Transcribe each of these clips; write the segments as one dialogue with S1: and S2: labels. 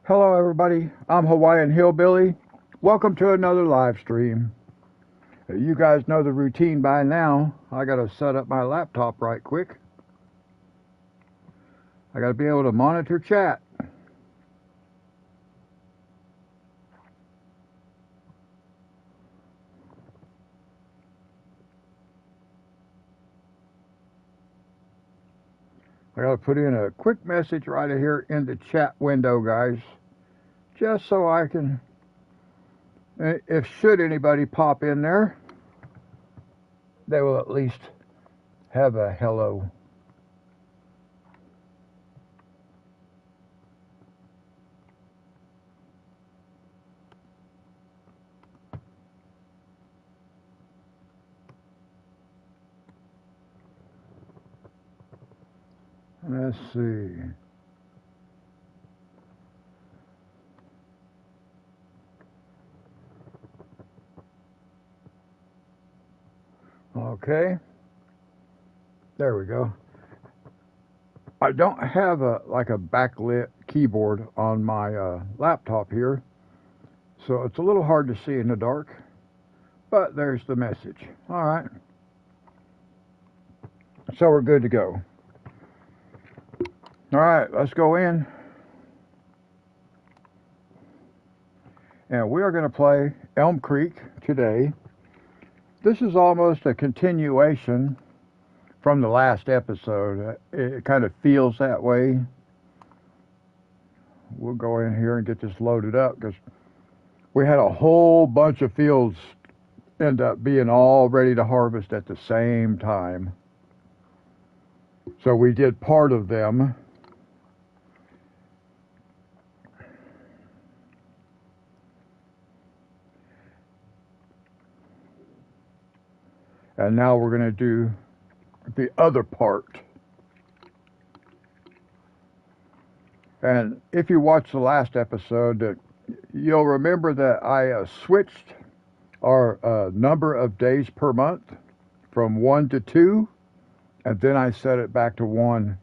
S1: Hello everybody, I'm Hawaiian Hillbilly. Welcome to another live stream. You guys know the routine by now. I gotta set up my laptop right quick. I gotta be able to monitor chat. I gotta put in a quick message right here in the chat window, guys. Just so I can, if should anybody pop in there, they will at least have a hello. Let's see. Okay. There we go. I don't have a backlit keyboard on my laptop here, so it's a little hard to see in the dark, but there's the message. All right. So we're good to go. All right, let's go in. And we are going to play Elm Creek today. This is almost a continuation from the last episode. It kind of feels that way. We'll go in here and get this loaded up because we had a whole bunch of fields end up being all ready to harvest at the same time. So we did part of them. And now we're going to do the other part. And if you watched the last episode, you'll remember that I switched our number of days per month from 1 to 2, and then I set it back to 1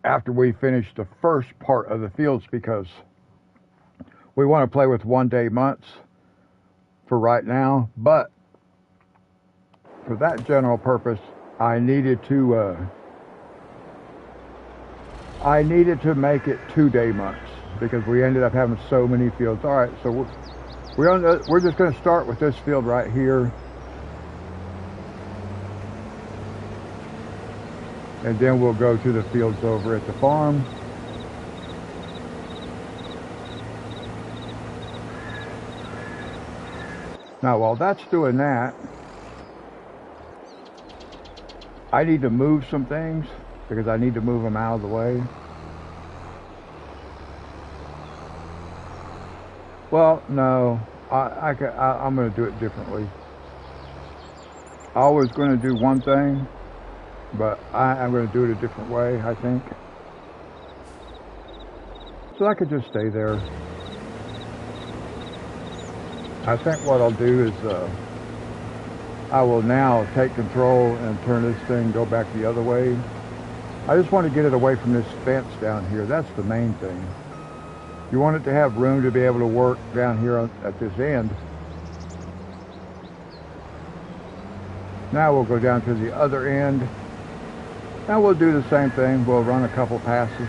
S1: after we finished the first part of the fields, because we want to play with 1-day months for right now, but for that general purpose, I needed to make it 2-day months because we ended up having so many fields. All right, so we're just going to start with this field right here, and then we'll go to the fields over at the farm. Now, while that's doing that, I need to move some things because I need to move them out of the way. Well, no, I'm going to do it differently. I was going to do one thing, but I'm going to do it a different way, I think. So I could just stay there. I think what I'll do is I will now take control and turn this thing, go back the other way. I just want to get it away from this fence down here. That's the main thing. You want it to have room to be able to work down here at this end. Now we'll go down to the other end. Now we'll do the same thing. We'll run a couple passes.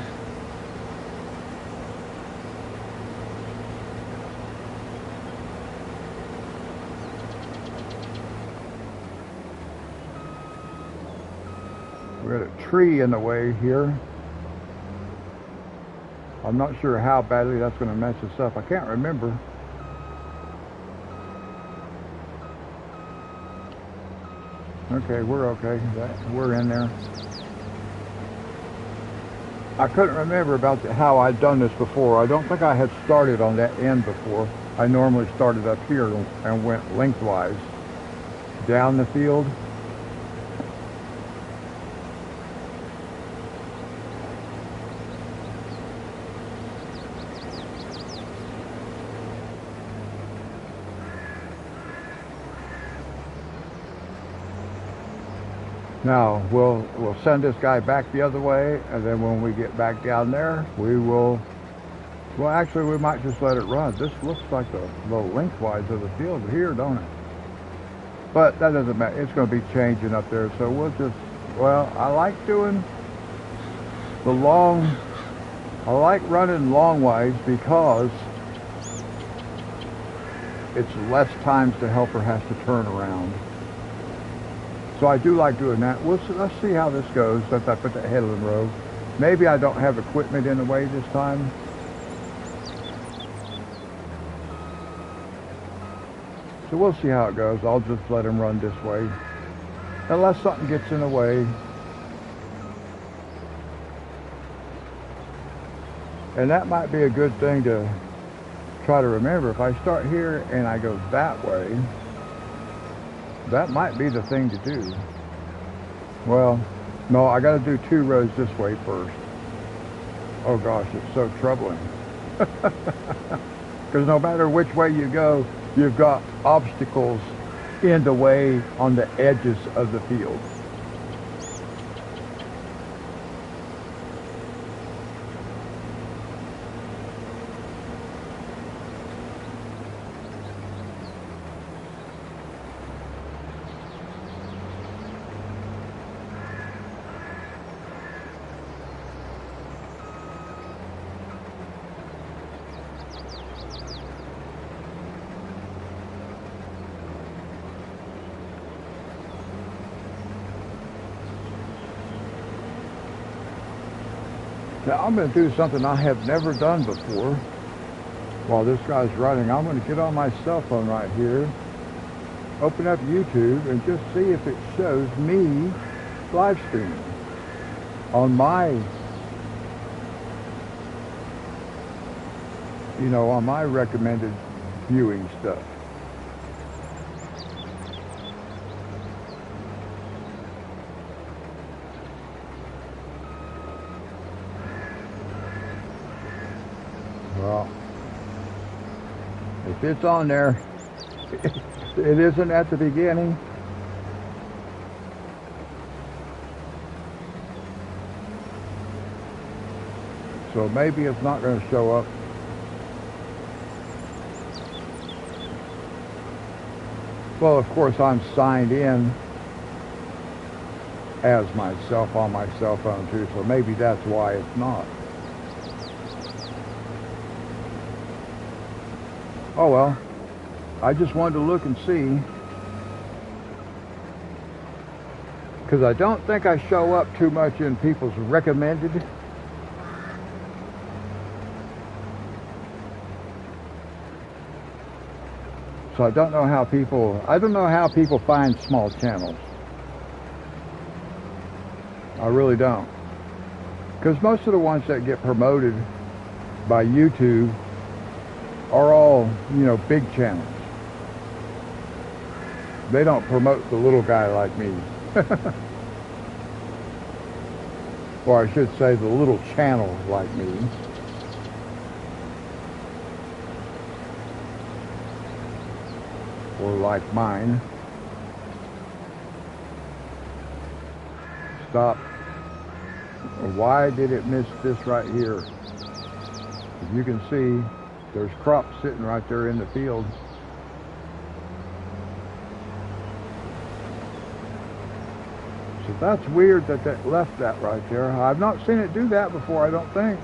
S1: We got a tree in the way here. I'm not sure how badly that's going to mess us up. I can't remember. Okay, we're okay. We're in there. I couldn't remember about how I'd done this before. I don't think I had started on that end before. I normally started up here and went lengthwise down the field. Now, we'll send this guy back the other way, and then when we get back down there, we will Well, actually, we might just let it run. This looks like the lengthwise of the field here, don't it? But that doesn't matter. It's going to be changing up there, so we'll just, well, I like doing the long, I like running long ways because it's less times the helper has to turn around. So I do like doing that. Let's see how this goes since I put the head in the row. Maybe I don't have equipment in the way this time. So we'll see how it goes. I'll just let him run this way. Unless something gets in the way. And that might be a good thing to try to remember. If I start here and I go that way, that might be the thing to do. Well, no, I got to do 2 rows this way first. Oh gosh, it's so troubling. Because no matter which way you go, you've got obstacles in the way on the edges of the field. Now I'm going to do something I have never done before. While this guy's running, I'm going to get on my cell phone right here, open up YouTube, and just see if it shows me live streaming on my, on my recommended viewing stuff. Well, if it's on there, it isn't at the beginning. So maybe it's not going to show up. Well, of course, I'm signed in as myself on my cell phone too, so maybe that's why it's not. Oh well, I just wanted to look and see, because I don't think I show up too much in people's recommended. So I don't know how people find small channels. I really don't. Because most of the ones that get promoted by YouTube are all, big channels. They don't promote the little guy like me. Or I should say the little channel like me. Or like mine. Stop. Why did it miss this right here? As you can see, there's crops sitting right there in the field. So that's weird that that left that right there. I've not seen it do that before, I don't think.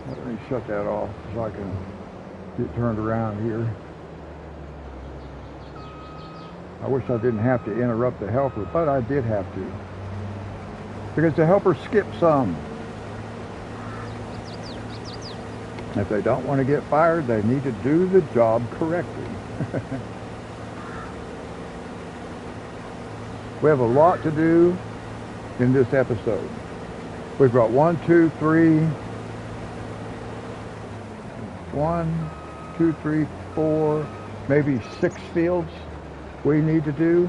S1: Let me shut that off so I can get turned around here. I wish I didn't have to interrupt the helper, but I did have to. Because the helper skipped some. If they don't want to get fired, they need to do the job correctly. We have a lot to do in this episode. We've got 1, 2, 3, 4, maybe 6 fields we need to do.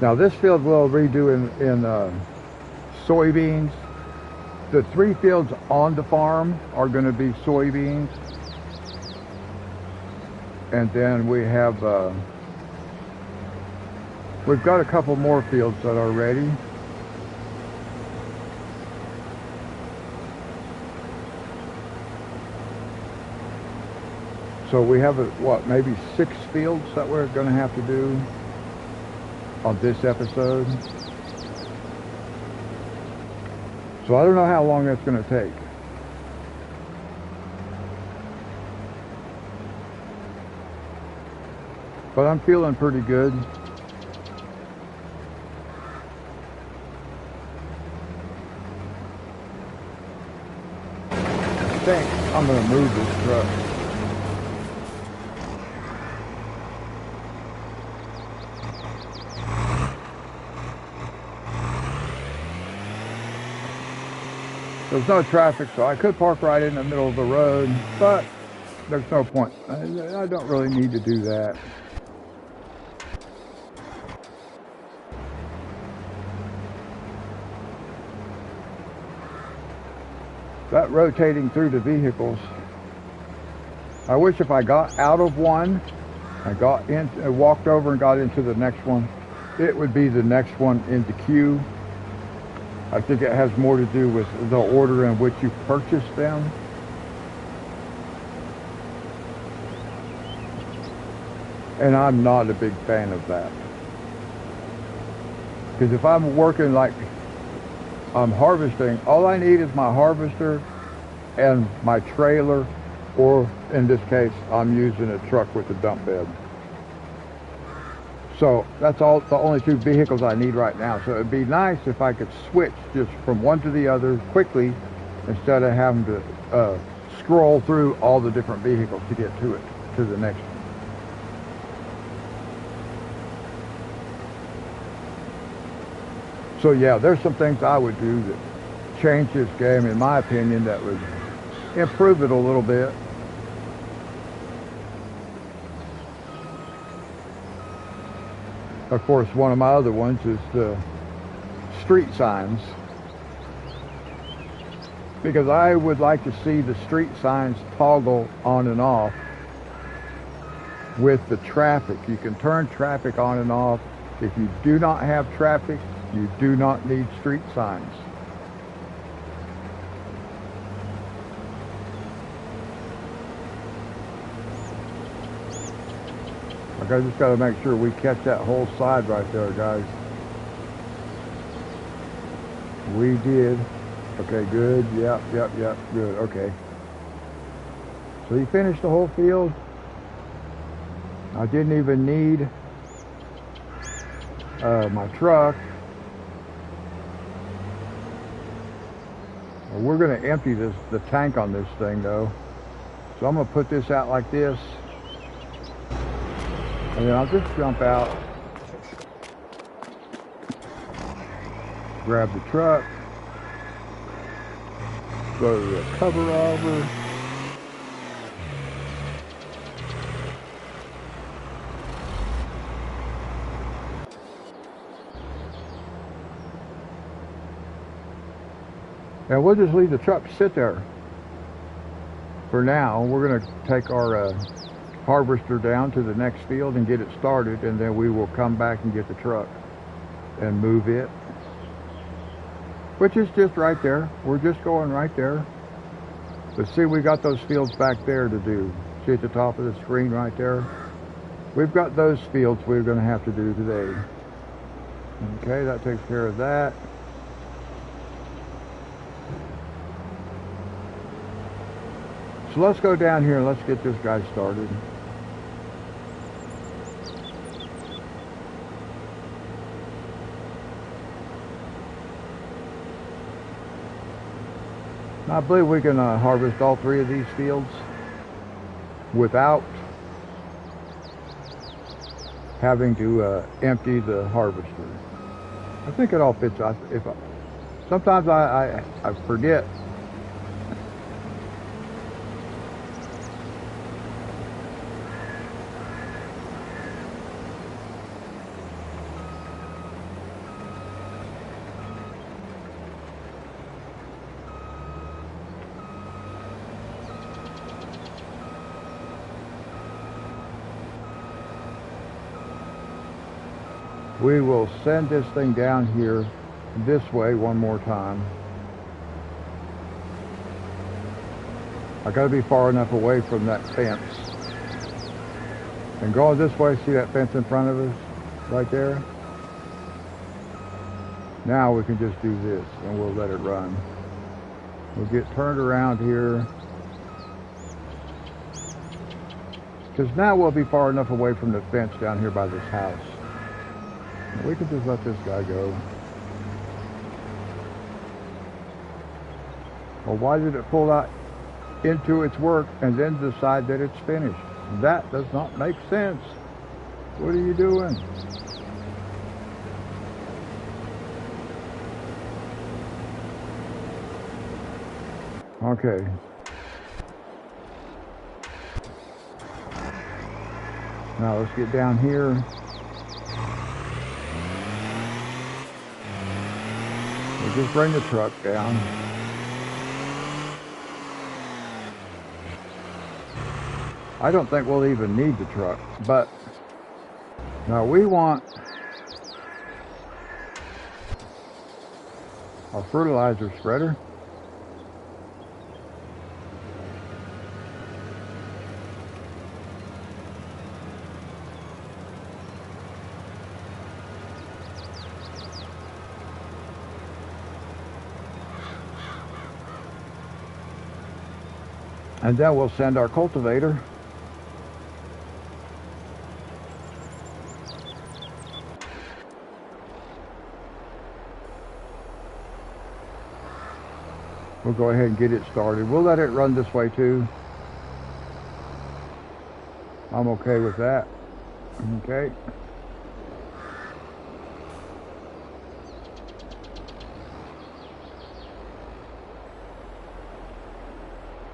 S1: Now this field we'll redo in soybeans. The 3 fields on the farm are going to be soybeans. And then we have, we've got a couple more fields that are ready. So we have, what, maybe 6 fields that we're going to have to do on this episode. So I don't know how long that's going to take. But I'm feeling pretty good. I think I'm going to move this truck. There's no traffic, so I could park right in the middle of the road, but there's no point. I don't really need to do that. That rotating through the vehicles, I wish if I got out of one, I got in, walked over and got into the next one, it would be the next one in the queue. I think it has more to do with the order in which you purchased them. And I'm not a big fan of that. Because if I'm working like I'm harvesting, all I need is my harvester and my trailer, or in this case, I'm using a truck with a dump bed. So that's all, the only 2 vehicles I need right now. So it'd be nice if I could switch just from one to the other quickly instead of having to scroll through all the different vehicles to get to it, to the next one. So yeah, there's some things I would do that change this game, in my opinion, that would improve it a little bit. Of course, one of my other ones is the street signs, because I would like to see the street signs toggle on and off with the traffic. You can turn traffic on and off. If you do not have traffic, you do not need street signs. Like, I just got to make sure we catch that whole side right there, guys. We did. Okay, good. Yep, good. Okay. So you finished the whole field. I didn't even need my truck. We're going to empty the tank on this thing, though. So I'm going to put this out like this. And then I'll just jump out, grab the truck, go to the cover over, and we'll just leave the truck sit there for now. We're going to take our harvester down to the next field and get it started, and then we will come back and get the truck and move it, which is just right there. We're just going right there. But see, we got those fields back there to do. See at the top of the screen right there? We've got those fields we're going to have to do today. Okay, that takes care of that. So let's go down here and let's get this guy started. I believe we can harvest all 3 of these fields without having to empty the harvester. I think it all fits. Sometimes I forget. We will send this thing down here this way one more time. I gotta be far enough away from that fence And going this way, see that fence in front of us? Right there? Now we can just do this and we'll let it run. We'll get turned around here. Because now we'll be far enough away from the fence down here by this house. And we can just let this guy go. Well, why did it pull out into its work and then decide that it's finished? That does not make sense. What are you doing? Okay. Now let's get down here. We'll just bring the truck down. I don't think we'll even need the truck, but now we want our fertilizer spreader. And then we'll send our cultivator. We'll go ahead and get it started. We'll let it run this way too. I'm okay with that. Okay.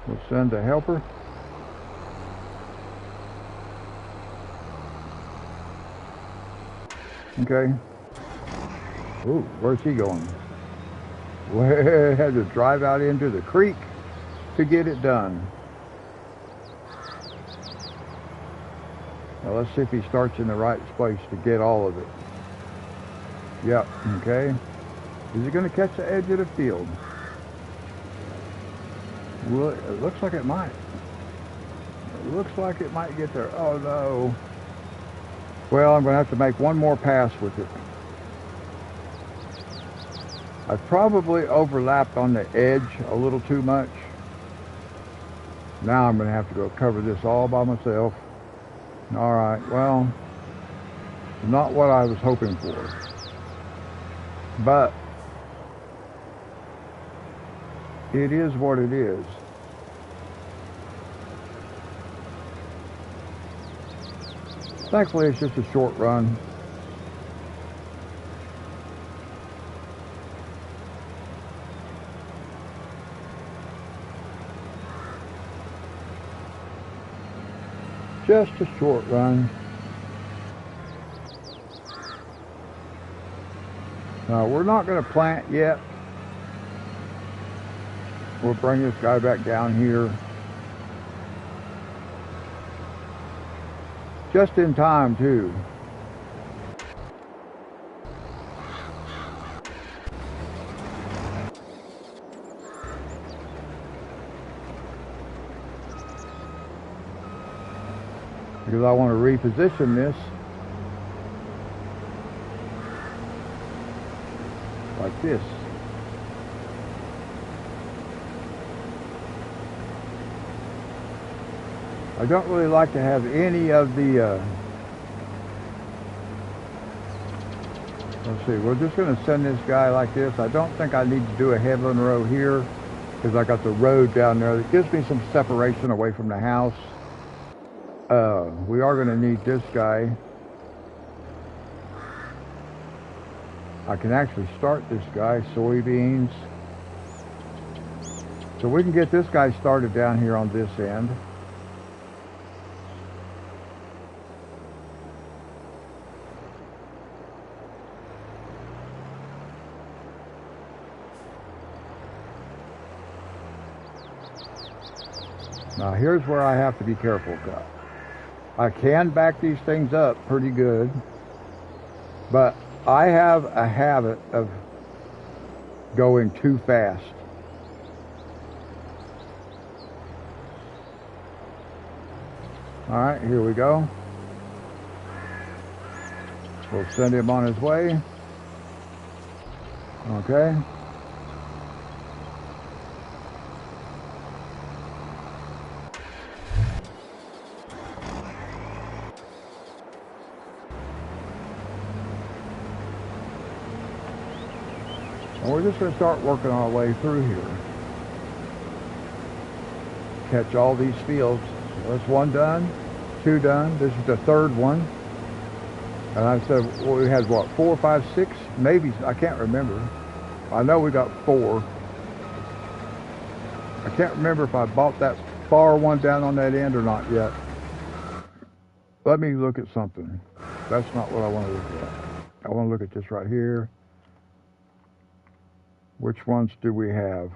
S1: We'll send a helper. Okay. Ooh, where's he going? We had to drive out into the creek to get it done. Now let's see if he starts in the right place to get all of it. Yep, okay. Is he going to catch the edge of the field? Well, it looks like it might. It looks like it might get there. Oh no. Well, I'm going to have to make one more pass with it. I probably overlapped on the edge a little too much. Now I'm going to have to go cover this all by myself. All right, well, not what I was hoping for. But it is what it is. Thankfully, it's just a short run. Just a short run. Now, we're not going to plant yet. We'll bring this guy back down here. Just in time, too. Because I want to reposition this like this. I don't really like to have any of the, let's see, we're just going to send this guy like this. I don't think I need to do a headland row here because I got the road down there that gives me some separation away from the house. We are going to need this guy. I can actually start this guy, soybeans. So we can get this guy started down here on this end. Now here's where I have to be careful. I can back these things up pretty good, but I have a habit of going too fast. All right, here we go. We'll send him on his way. Okay. And we're just going to start working our way through here. Catch all these fields. So that's one done, two done. This is the third one. And I said, well, we had what, 4, 5, 6? Maybe, I can't remember. I know we got 4. I can't remember if I bought that far one down on that end or not yet. Let me look at something. That's not what I want to look at. I want to look at this right here. Which ones do we have?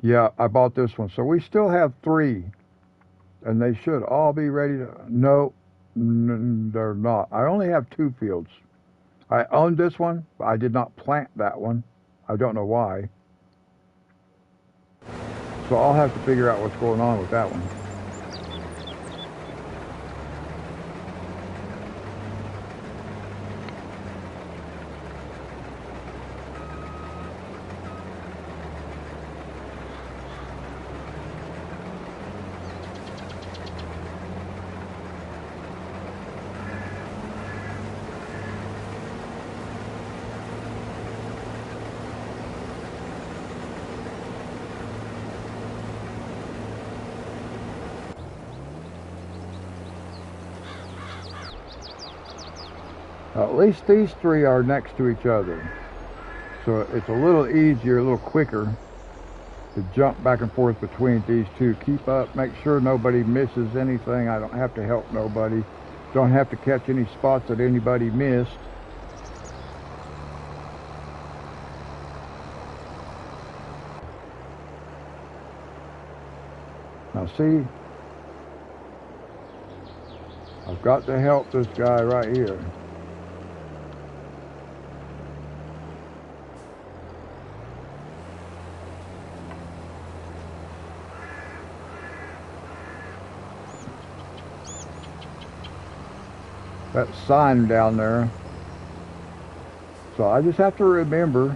S1: Yeah, I bought this one. So we still have 3. And they should all be ready to... No, they're not. I only have 2 fields. I own this one, but I did not plant that one. I don't know why. So I'll have to figure out what's going on with that one. At least these 3 are next to each other. So it's a little easier, a little quicker to jump back and forth between these 2. Keep up, make sure nobody misses anything. I don't have to help nobody. Don't have to catch any spots that anybody missed. Now see, I've got to help this guy right here. That sign down there. So I just have to remember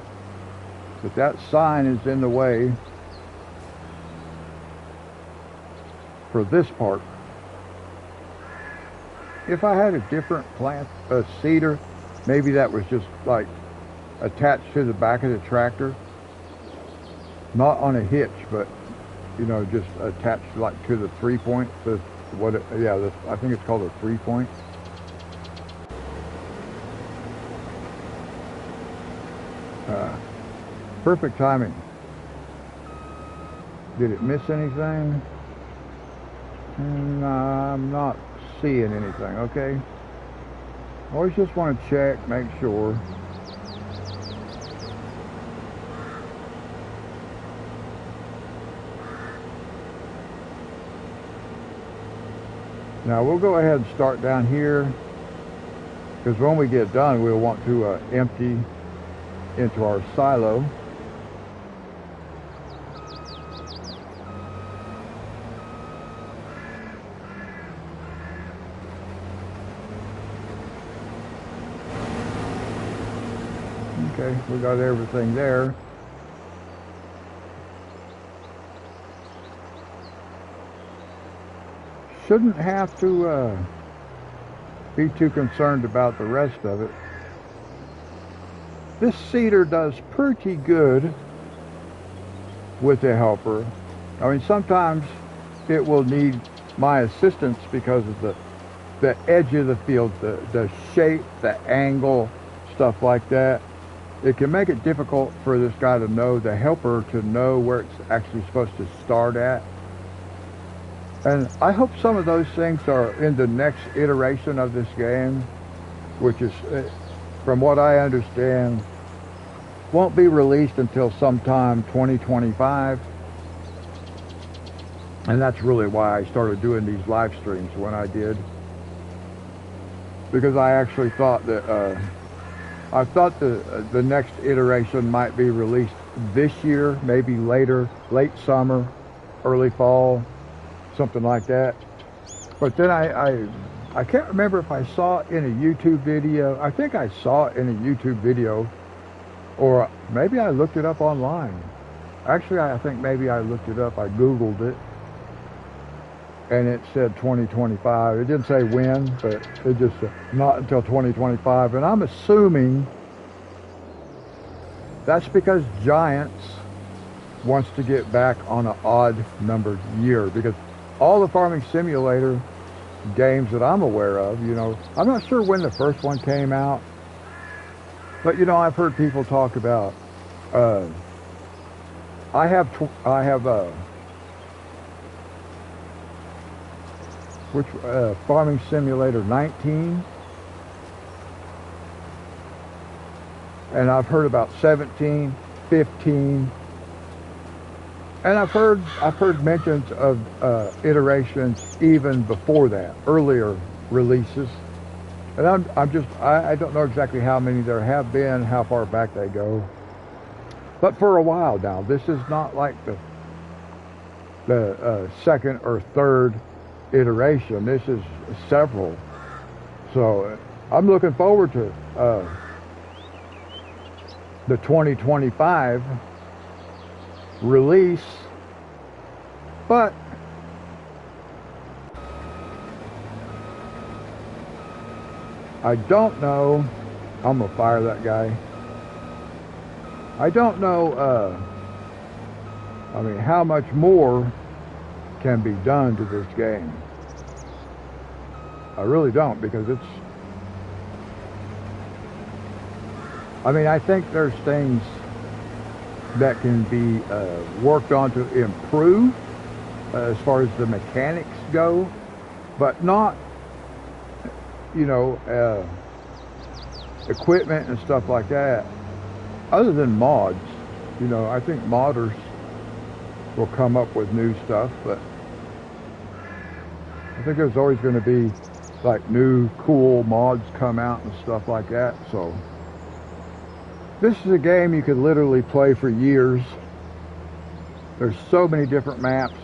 S1: that that sign is in the way for this part. If I had a different plant, a cedar, maybe that was just like attached to the back of the tractor. Not on a hitch, but you know, just attached like to the 3-point. I think it's called a 3-point. Perfect timing. Did it miss anything? I'm not seeing anything, okay? Always just want to check, make sure. Now we'll go ahead and start down here, because when we get done we'll want to empty into our silo. Okay, we got everything there. Shouldn't have to be too concerned about the rest of it. This cedar does pretty good with a helper. I mean, sometimes it will need my assistance because of the edge of the field, the shape, the angle, stuff like that. It can make it difficult for this guy to know, the helper to know where it's actually supposed to start at. And I hope some of those things are in the next iteration of this game, which is, from what I understand, won't be released until sometime 2025. And that's really why I started doing these live streams when I did. Because I actually thought that, I thought the next iteration might be released this year, maybe later, late summer, early fall, something like that. But then I I can't remember if I saw it in a YouTube video. I think I saw it in a YouTube video, or maybe I looked it up online. Actually, I think maybe I looked it up. I Googled it, and it said 2025. It didn't say when, but it just said not until 2025. And I'm assuming that's because Giants wants to get back on an odd numbered year, because all the Farming Simulator games that I'm aware of, you know, I'm not sure when the first one came out, but you know, I've heard people talk about I have Farming Simulator 19, and I've heard about 17, 15, and I've heard mentions of iterations even before that, earlier releases. And I don't know exactly how many there have been, how far back they go. But for a while now, this is not like the second or third iteration. This is several. So I'm looking forward to the 2025 release, but I don't know. I'm gonna fire that guy. I don't know I mean, how much more can be done to this game. I really don't, because it's, I mean, I think there's things that can be worked on to improve as far as the mechanics go, but not, you know, equipment and stuff like that, other than mods. You know, I think modders will come up with new stuff, but I think there's always going to be like new cool mods come out and stuff like that. So this is a game you could literally play for years. There's so many different maps.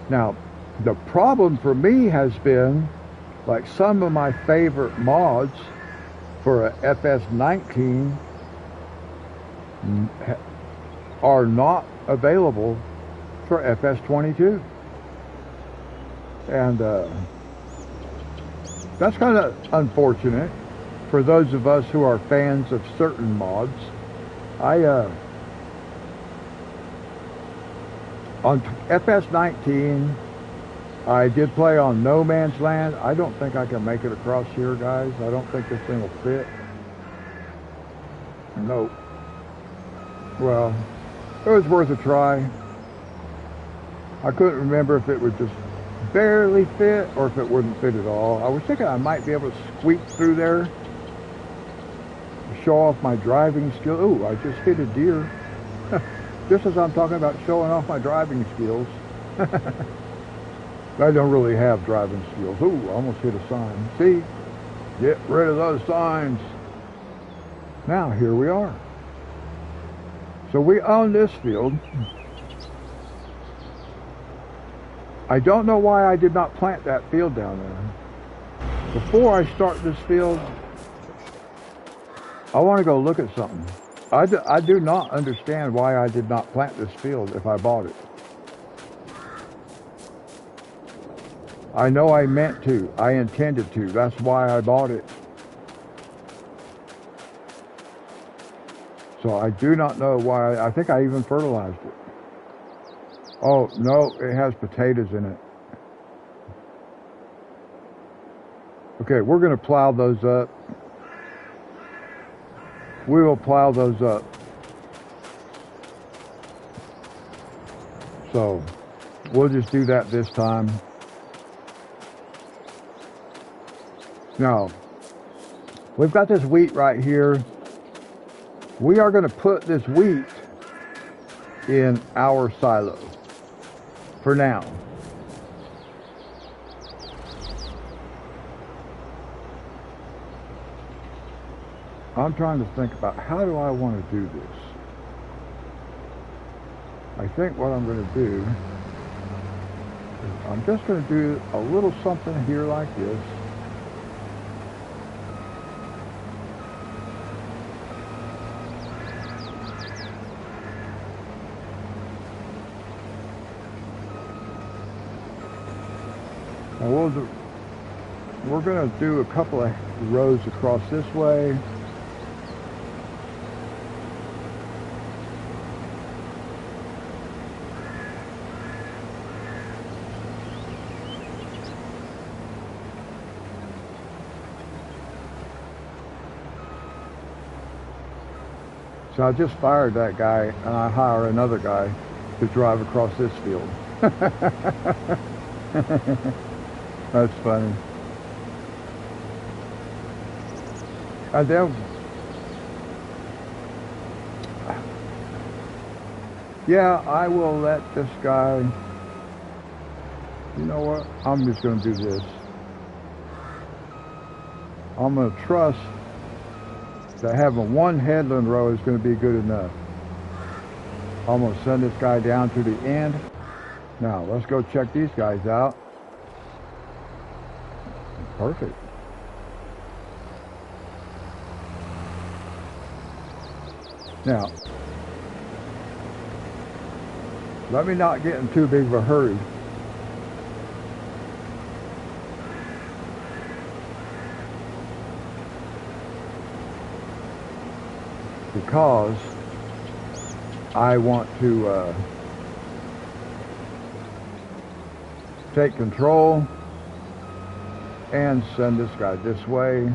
S1: Now, the problem for me has been, like, some of my favorite mods for a FS19 are not available for FS22. And that's kind of unfortunate for those of us who are fans of certain mods. On FS19, I did play on No Man's Land. I don't think I can make it across here, guys. I don't think this thing will fit. Nope. Well, it was worth a try. I couldn't remember if it would just barely fit or if it wouldn't fit at all. I was thinking I might be able to squeak through there, show off my driving skill. Ooh, I just hit a deer. Just as I'm talking about showing off my driving skills. I don't really have driving skills. Ooh, I almost hit a sign. See? Get rid of those signs. Now, here we are. So we own this field. I don't know why I did not plant that field down there. Before I start this field, I want to go look at something. I do not understand why I did not plant this field if I bought it. I know I meant to. I intended to. That's why I bought it. So I do not know why. I think I even fertilized it. Oh, no, it has potatoes in it. Okay, we're going to plow those up. We will plow those up. So we'll just do that this time. Now, we've got this wheat right here. We are going to put this wheat in our silo for now. I'm trying to think about how do I want to do this. I think what I'm going to do is I'm just going to do a little something here like this. And we're going to do a couple of rows across this way. So I just fired that guy, and I hire another guy to drive across this field. That's funny. And then, yeah, I will let this guy, you know what, I'm just going to do this. I'm going to trust that having one headland row is going to be good enough. I'm going to send this guy down to the end. Now, let's go check these guys out. Perfect. Now, let me not get in too big of a hurry. Because I want to take control and send this guy this way.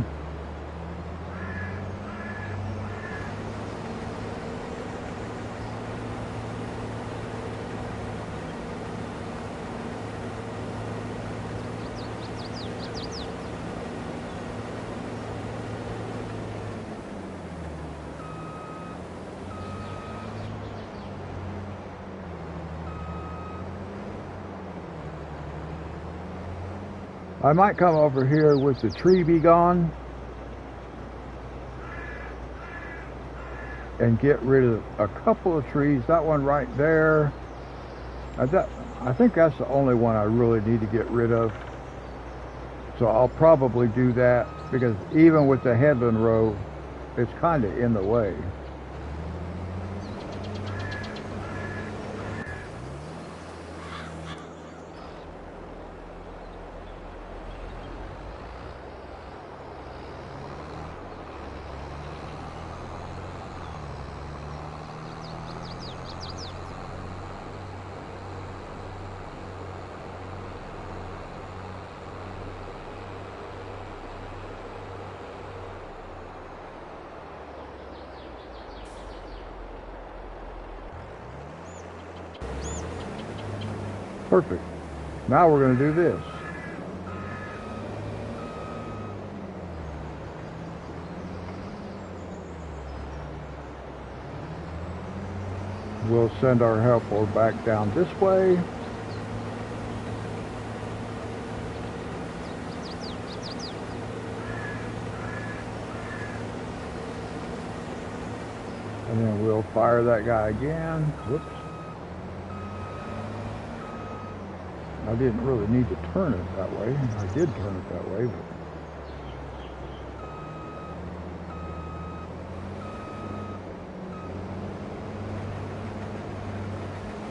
S1: I might come over here with the tree be gone and get rid of a couple of trees. That one right there, I think that's the only one I really need to get rid of. So I'll probably do that, because even with the headland row, it's kind of in the way. Perfect. Now we're going to do this. We'll send our helper back down this way. And then we'll fire that guy again. Whoops. I didn't really need to turn it that way. I did turn it that way, but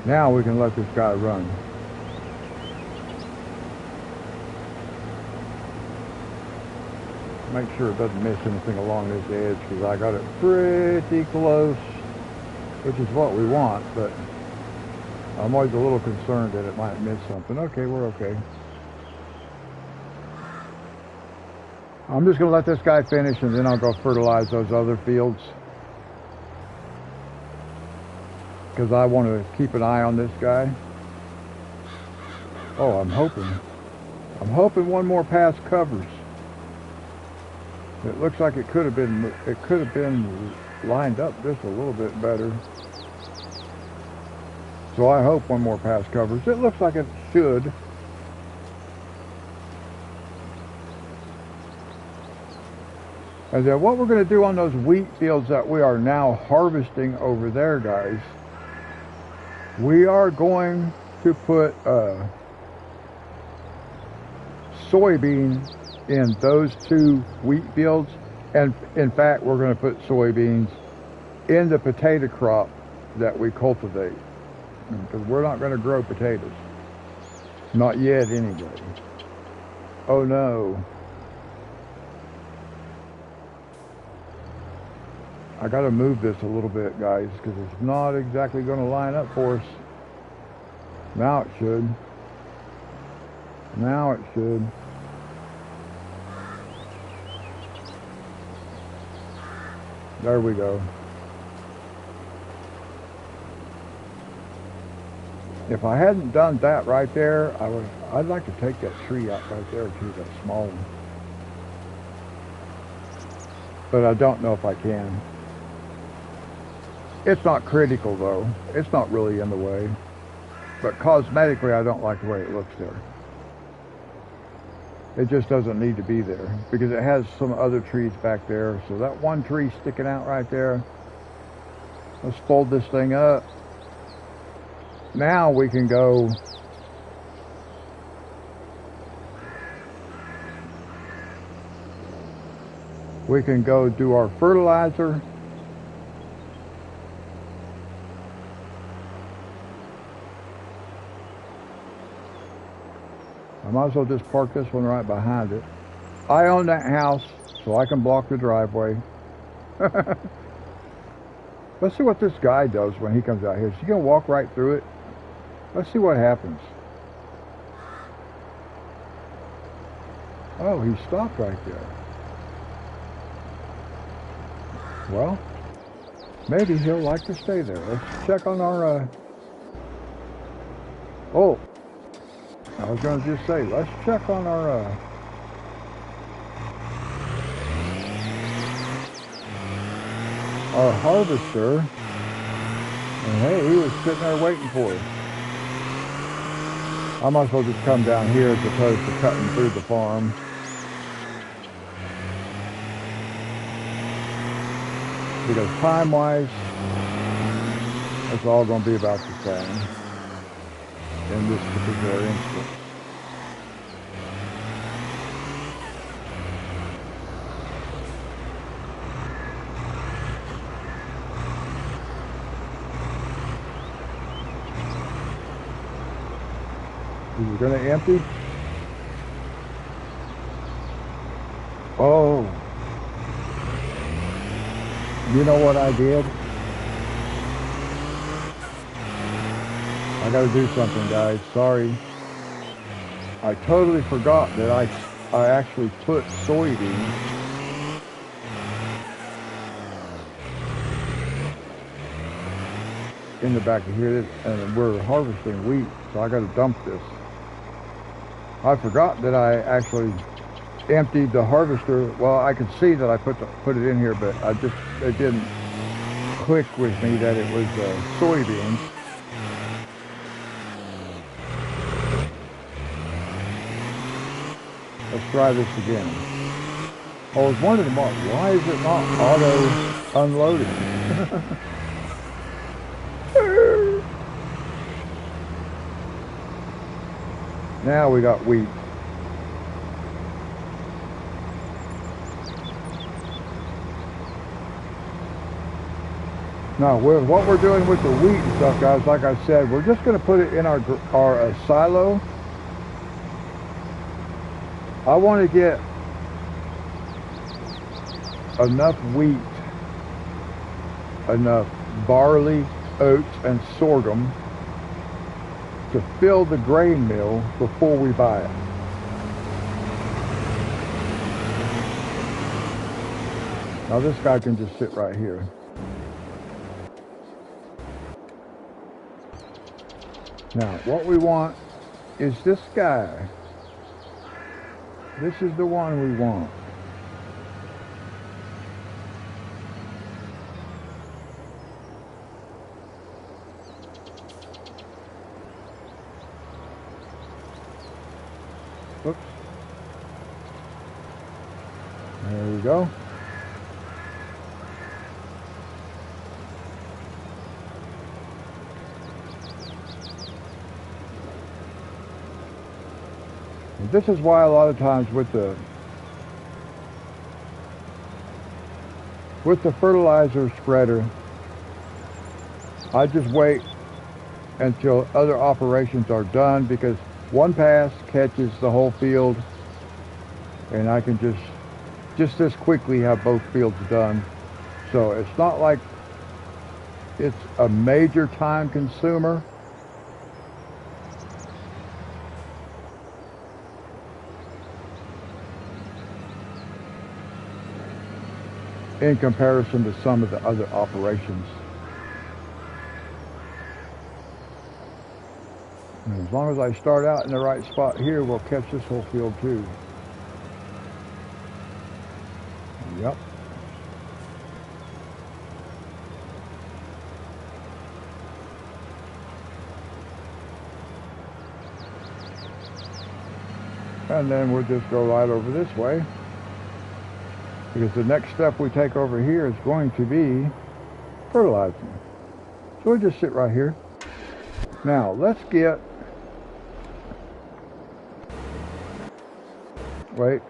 S1: now we can let this guy run. Make sure it doesn't miss anything along this edge, because I got it pretty close, which is what we want, but I'm always a little concerned that it might miss something. Okay, we're okay. I'm just going to let this guy finish, and then I'll go fertilize those other fields, because I want to keep an eye on this guy. Oh, I'm hoping one more pass covers. It looks like it could have been lined up just a little bit better. So I hope one more pass covers. It looks like it should. And then what we're going to do on those wheat fields that we are now harvesting over there, guys, we are going to put soybean in those 2 wheat fields, and in fact we're going to put soybeans in the potato crop that we cultivate, because we're not going to grow potatoes, not yet anyway. Oh no, I got to move this a little bit, guys, because it's not exactly going to line up for us. Now it should. Now it should. There we go. If I hadn't done that right there, I'd like to take that tree out right there too, that small one. But I don't know if I can. It's not critical though. It's not really in the way. But cosmetically, I don't like the way it looks there. It just doesn't need to be there because it has some other trees back there. So that one tree sticking out right there. Let's fold this thing up. Now we can go do our fertilizer. I might as well just park this one right behind it. I own that house, so I can block the driveway. Let's see what this guy does when he comes out here. Is he going to walk right through it? Let's see what happens. Oh, he stopped right there. Well, maybe he'll like to stay there. Let's check on our... Oh, I was going to just say, let's check on our... our harvester. And hey, he was sitting there waiting for us. I might as well just come down here as opposed to cutting through the farm. Because time-wise, it's all going to be about the same in this particular instance. Is it going to empty? Oh. You know what I did? I gotta do something, guys. Sorry. I totally forgot that I actually put soybeans in the back of here, and we're harvesting wheat, so I gotta dump this. I forgot that I actually emptied the harvester. Well, I could see that I put it in here, but it didn't click with me that it was soybeans. Let's try this again. I was wondering why is it not auto unloading? Now we got wheat. Now, what we're doing with the wheat and stuff, guys, like I said, we're just going to put it in our silo. I want to get enough wheat, enough barley, oats, and sorghum to fill the grain mill before we buy it. Now this guy can just sit right here. Now what we want is this guy. This is the one we want. Oops. There we go. This is why a lot of times with the fertilizer spreader, I just wait until other operations are done, because one pass catches the whole field, and I can just as quickly have both fields done. So it's not like it's a major time consumer. In comparison to some of the other operations. And as long as I start out in the right spot here, we'll catch this whole field too. Yep. And then we'll just go right over this way, because the next step we take over here is going to be fertilizing. So we'll just sit right here. Now let's get, wait.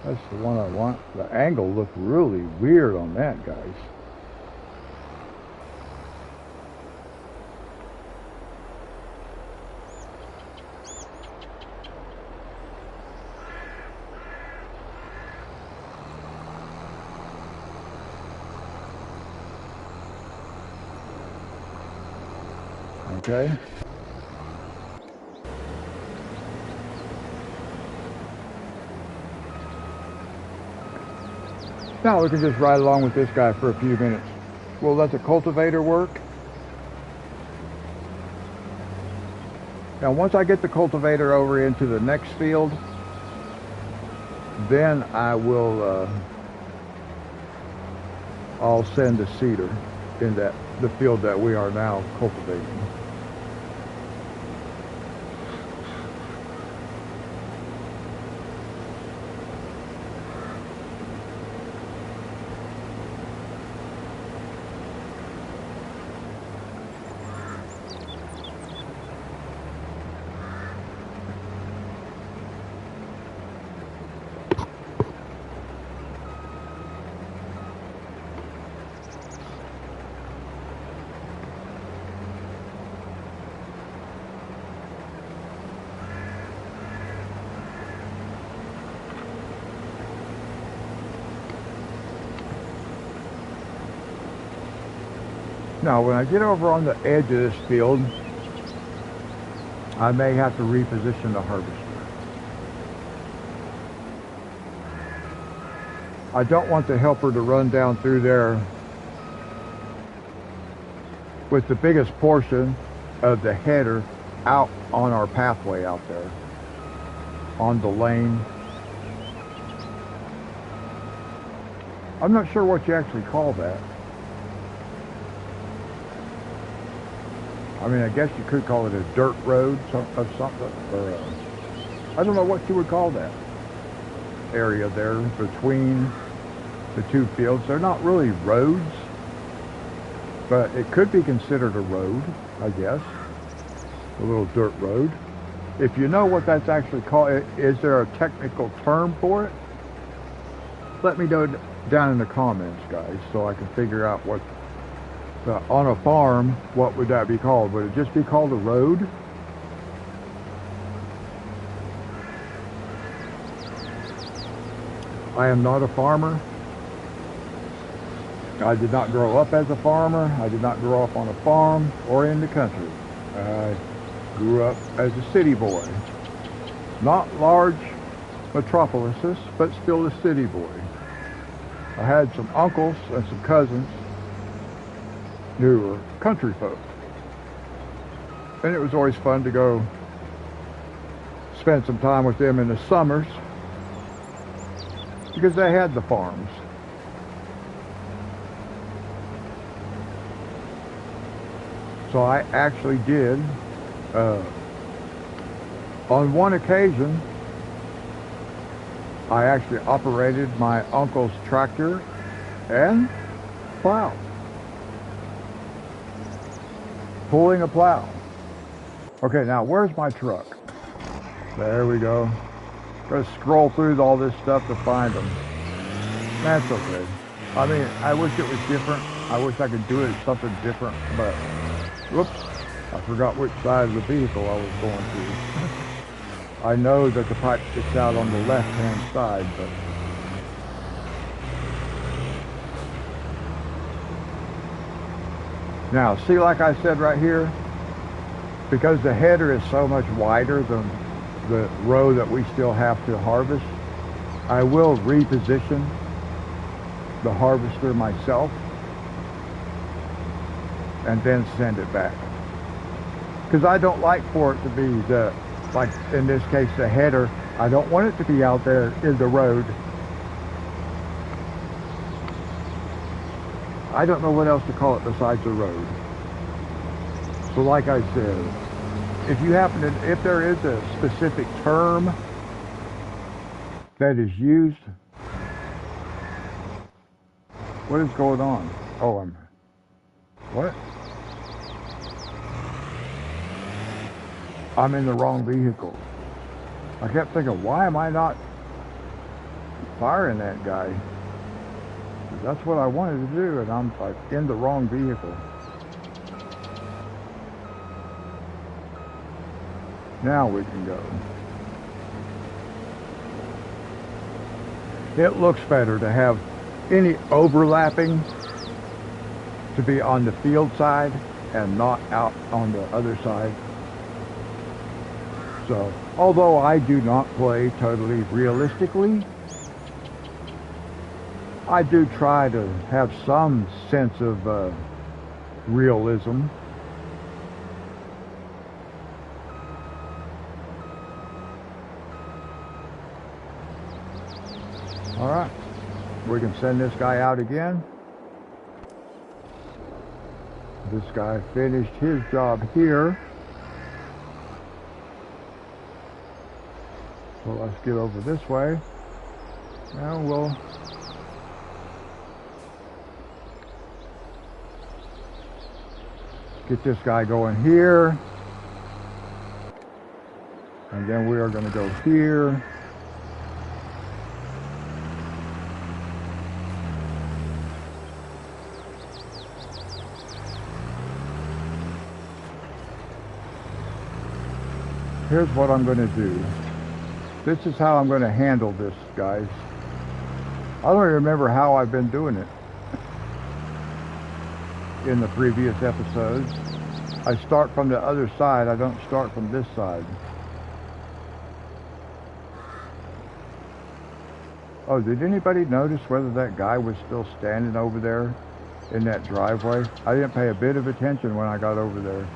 S1: That's the one I want. The angle looked really weird on that, guys. Okay. Now we can just ride along with this guy for a few minutes. We'll let the cultivator work. Now once I get the cultivator over into the next field, then I will I'll send the seeder in the field that we are now cultivating. Now, when I get over on the edge of this field, I may have to reposition the harvester. I don't want the helper to run down through there with the biggest portion of the header out on our pathway out there, on the lane. I'm not sure what you actually call that. I mean, I guess you could call it a dirt road of something, or I don't know what you would call that area there between the two fields. They're not really roads, but it could be considered a road, I guess. A little dirt road. If you know what that's actually called, is there a technical term for it? Let me know down in the comments, guys, so I can figure out what, on a farm, what would that be called? Would it just be called a road? I am not a farmer. I did not grow up as a farmer. I did not grow up on a farm or in the country. I grew up as a city boy. Not large metropolises, but still a city boy. I had some uncles and some cousins who were country folk. And it was always fun to go spend some time with them in the summers, because they had the farms. So I actually did, on one occasion, I actually operated my uncle's tractor and plow. Pulling a plow. Okay, now where's my truck? There we go. Gotta scroll through all this stuff to find them. That's okay. I mean, I wish it was different. I wish I could do it something different, but whoops, I forgot which side of the vehicle I was going to. I know that the pipe sticks out on the left-hand side, but now, see, like I said right here, because the header is so much wider than the row that we still have to harvest, I will reposition the harvester myself and then send it back. Because I don't like for it to be the, like in this case, the header. I don't want it to be out there in the road. I don't know what else to call it besides the road. So like I said, if you happen to, if there is a specific term that is used, what is going on? Oh, what? I'm in the wrong vehicle. I kept thinking, why am I not firing that guy? That's what I wanted to do, and I'm like in the wrong vehicle. Now we can go. It looks better to have any overlapping to be on the field side and not out on the other side. So, although I do not play totally realistically, I do try to have some sense of realism. All right, we can send this guy out again. This guy finished his job here. So let's get over this way, and we'll get this guy going here, and then we are going to go here. Here's what I'm going to do. This is how I'm going to handle this, guys. I don't remember how I've been doing it in the previous episodes. I start from the other side. I don't start from this side. Oh, did anybody notice whether that guy was still standing over there in that driveway? I didn't pay a bit of attention when I got over there.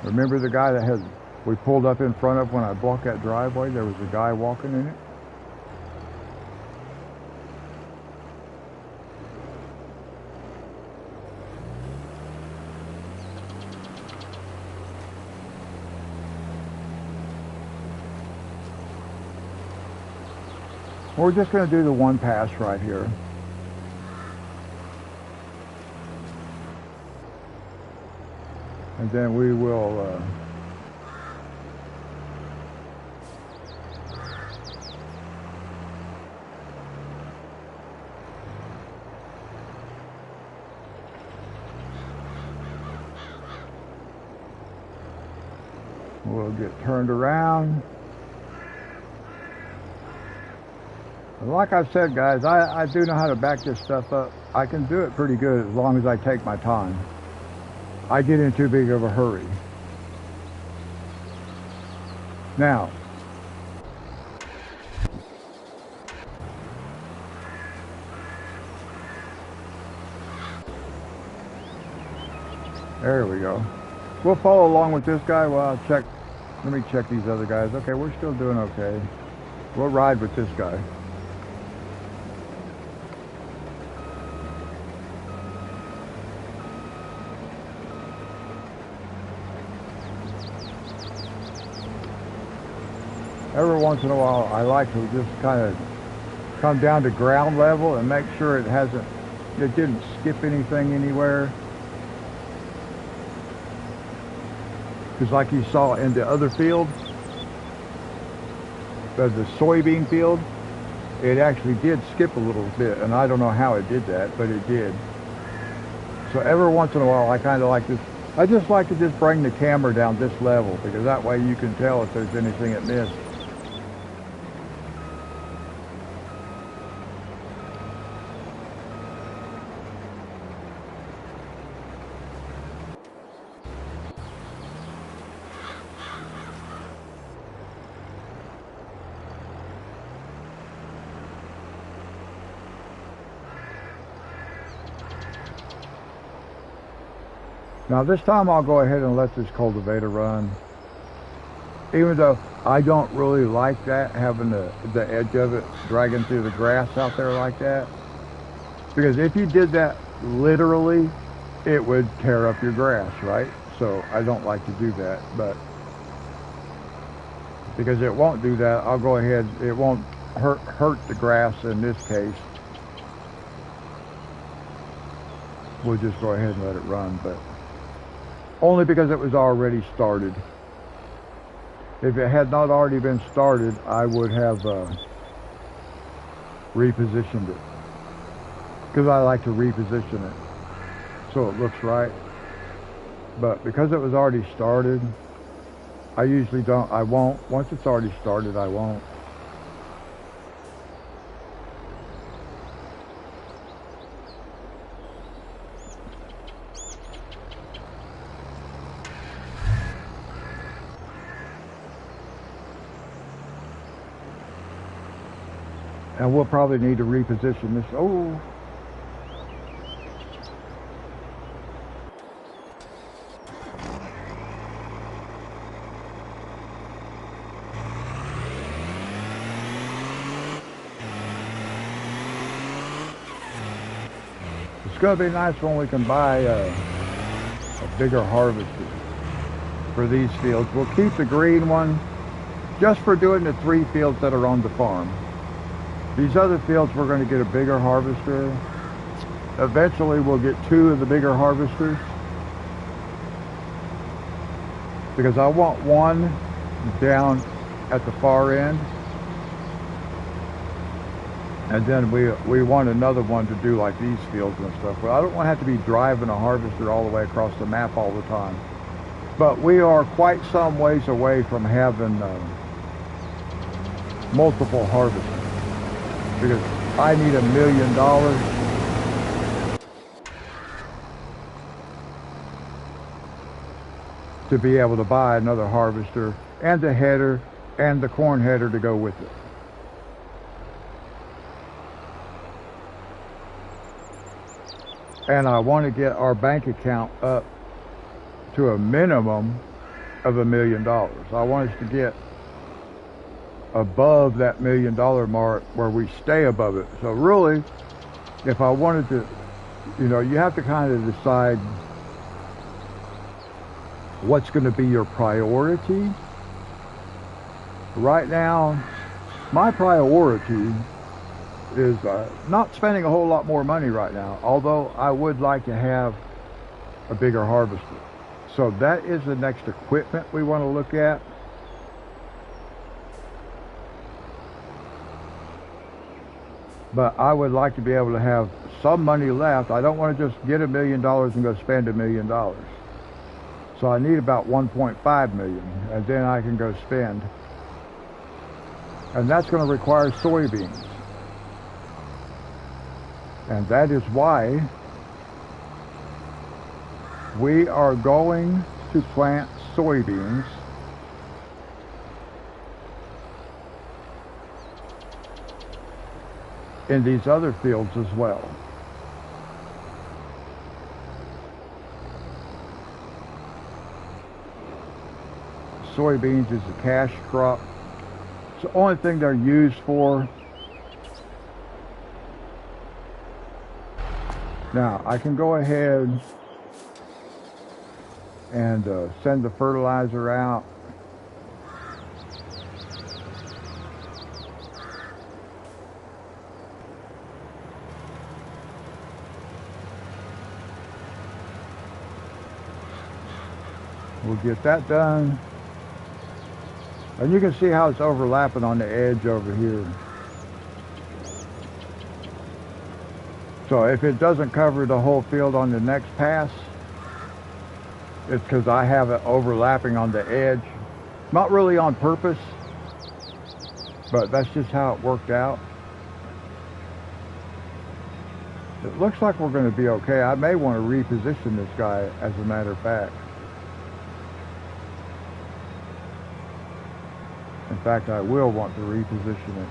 S1: Remember the guy that we pulled up in front of when I blocked that driveway? There was a guy walking in it. We're just going to do the one pass right here. And then we will we'll get turned around. And like I said, guys, I do know how to back this stuff up. I can do it pretty good as long as I take my time. I get in too big of a hurry. Now, there we go. We'll follow along with this guy while I'll check. Let me check these other guys. Okay, we're still doing okay. We'll ride with this guy. Every once in a while, I like to just kind of come down to ground level and make sure it hasn't It didn't skip anything anywhere. Because like you saw in the other field, the soybean field, it actually did skip a little bit, and I don't know how it did that, but it did. So every once in a while, I kind of like this. I just like to just bring the camera down this level, because that way you can tell if there's anything it missed. Now this time I'll go ahead and let this cultivator run. Even though I don't really like that, having the edge of it dragging through the grass out there like that. Because if you did that literally, it would tear up your grass, right? So I don't like to do that, but because it won't do that, I'll go ahead, it won't hurt the grass in this case. We'll just go ahead and let it run, but only because it was already started. If it had not already been started, I would have repositioned it. Because I like to reposition it so it looks right. But because it was already started, I usually don't, I won't. Once it's already started, I won't. And we'll probably need to reposition this. Oh. It's going to be nice when we can buy a bigger harvester for these fields. We'll keep the green one just for doing the 3 fields that are on the farm. These other fields, we're going to get a bigger harvester. Eventually, we'll get 2 of the bigger harvesters. Because I want one down at the far end. And then we want another one to do like these fields and stuff. But I don't want to have to be driving a harvester all the way across the map all the time. But we are quite some ways away from having multiple harvesters. Because I need $1 million to be able to buy another harvester and the header and the corn header to go with it. And I want to get our bank account up to a minimum of $1 million. I want us to get above that $1 million mark where we stay above it. So really, if I wanted to, you know, you have to kind of decide what's going to be your priority. Right now, my priority is not spending a whole lot more money right now, although I would like to have a bigger harvester. So that is the next equipment we want to look at. But I would like to be able to have some money left. I don't want to just get $1 million and go spend $1 million. So I need about 1.5 million, and then I can go spend. And that's going to require soybeans. And that is why we are going to plant soybeans in these other fields as well. Soybeans is a cash crop. It's the only thing they're used for. Now, I can go ahead and send the fertilizer out. We'll get that done. And you can see how it's overlapping on the edge over here. So if it doesn't cover the whole field on the next pass, it's because I have it overlapping on the edge. Not really on purpose, but that's just how it worked out. It looks like we're going to be okay. I may want to reposition this guy, as a matter of fact. In fact, I will want to reposition it.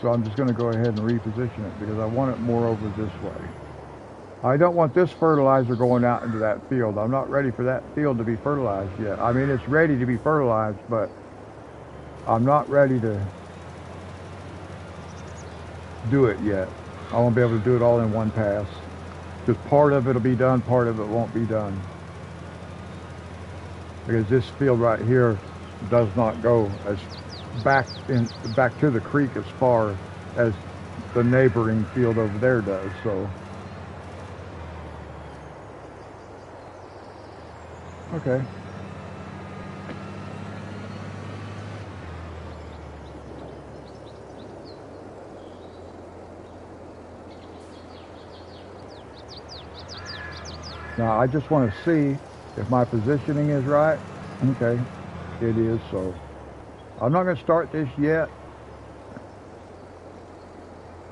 S1: So I'm just going to go ahead and reposition it because I want it more over this way. I don't want this fertilizer going out into that field. I'm not ready for that field to be fertilized yet. I mean, it's ready to be fertilized, but I'm not ready to do it yet. I won't be able to do it all in one pass. Because part of it will be done, part of it won't be done. Because this field right here does not go as back to the creek as far as the neighboring field over there does. So okay. Now I just want to see if my positioning is right. Okay, it is. So I'm not going to start this yet.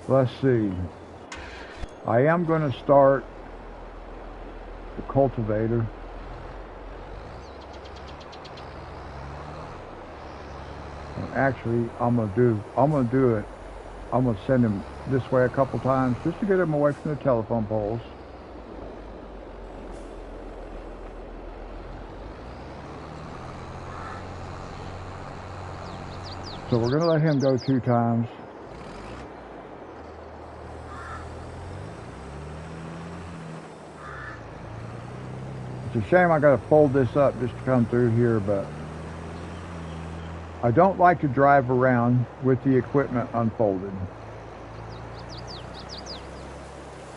S1: Let's see. I am going to start the cultivator. And actually, I'm going to do it. I'm going to send him this way a couple times just to get him away from the telephone poles. So we're going to let him go 2 times. It's a shame I got to fold this up just to come through here, but I don't like to drive around with the equipment unfolded.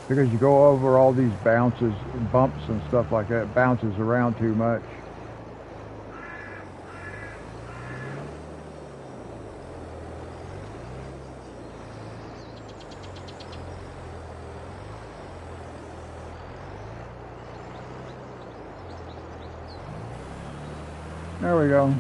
S1: Because you go over all these bounces and bumps and stuff like that. It bounces around too much. There we go.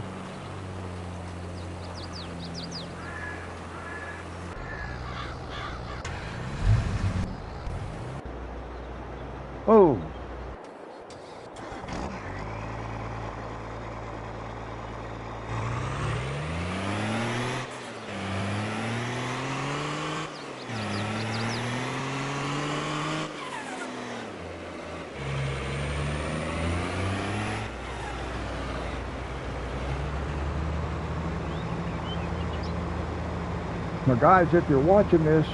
S1: Oh. Now guys, if you're watching this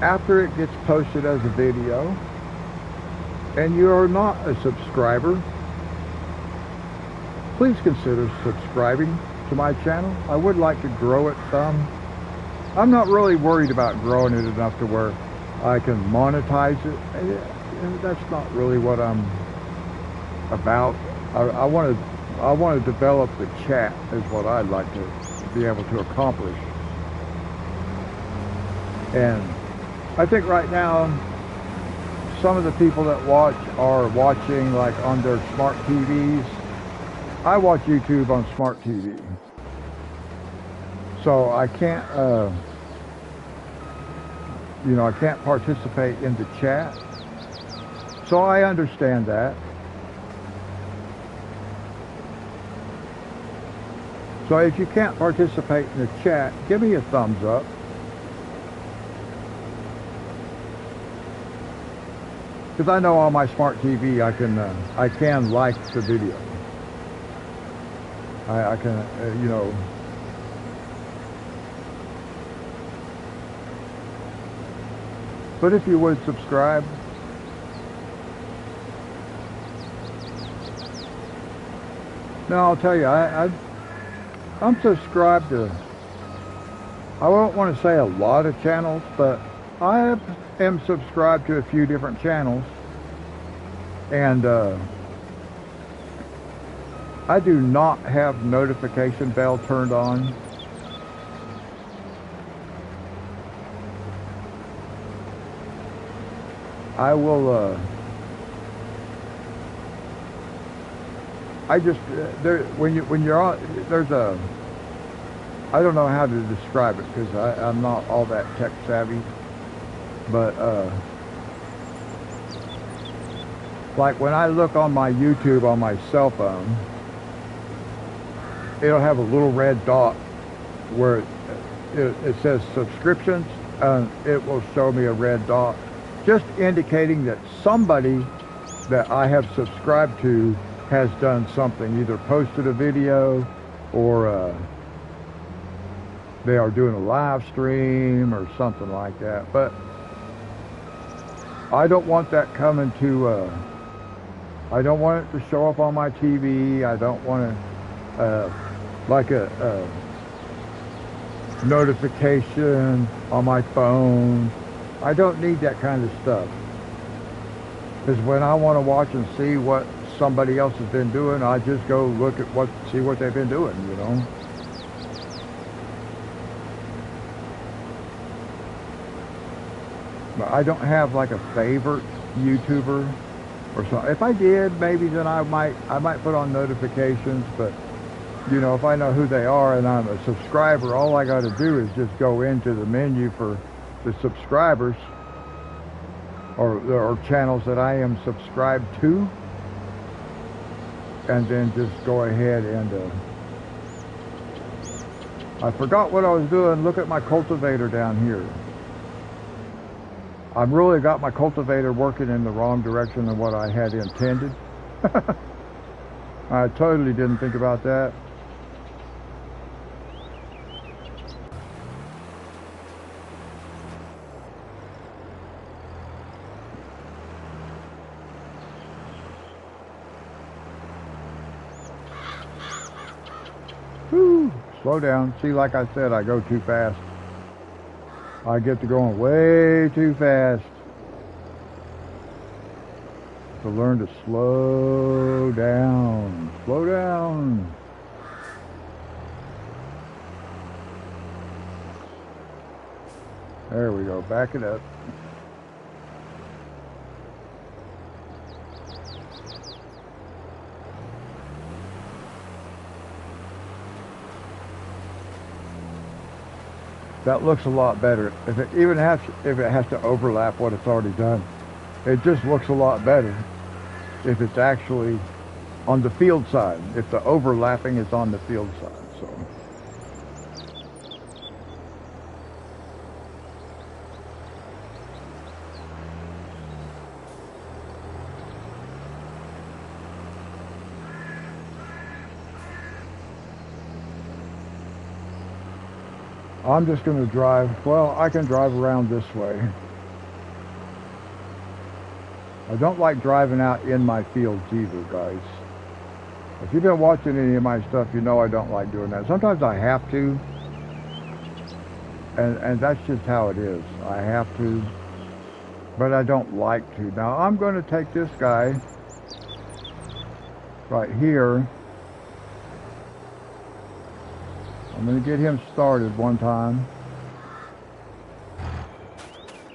S1: after it gets posted as a video and you are not a subscriber, please consider subscribing to my channel. I would like to grow it some. I'm not really worried about growing it enough to where I can monetize it. And that's not really what I'm about. I want to develop the chat is what I'd like to be able to accomplish. And I think right now some of the people that watch are watching like on their smart TVs. I watch YouTube on smart TV, so I can't I can't participate in the chat, so I understand that. So if you can't participate in the chat, give me a thumbs up. Because I know on my smart TV I can like the video. I can But if you would subscribe. Now I'll tell you, I'm subscribed to, I don't want to say a lot of channels, but I am subscribed to a few different channels, and I do not have notification bell turned on. I will, I just, there, when you're on, there's a, I don't know how to describe it because I'm not all that tech savvy, but, like when I look on my YouTube on my cell phone, it'll have a little red dot where it says subscriptions, and it will show me a red dot, just indicating that somebody that I have subscribed to has done something, either posted a video or they are doing a live stream or something like that. But I don't want that coming to, I don't want it to show up on my TV. I don't want to, like a notification on my phone. I don't need that kind of stuff. Because when I want to watch and see what somebody else has been doing, I just go look at see what they've been doing, you know. But I don't have like a favorite YouTuber or something. If I did, maybe then I might put on notifications, but you know, if I know who they are and I'm a subscriber, all I got to do is just go into the menu for the subscribers or channels that I am subscribed to, and then just go ahead and I forgot what I was doing. Look at my cultivator down here. I've really got my cultivator working in the wrong direction than what I had intended. I totally didn't think about that. Whew, slow down. See, like I said, I go too fast. I get to going way too fast. To learn to slow down. Slow down. There we go. Back it up. That looks a lot better. If it has to overlap what it's already done, it just looks a lot better if it's actually on the field side. If the overlapping is on the field side, so. I'm just going to drive, well, I can drive around this way. I don't like driving out in my fields either, guys. If you've been watching any of my stuff, you know I don't like doing that. Sometimes I have to, and that's just how it is. I have to, but I don't like to. Now, I'm going to take this guy right here. I'm going to get him started one time.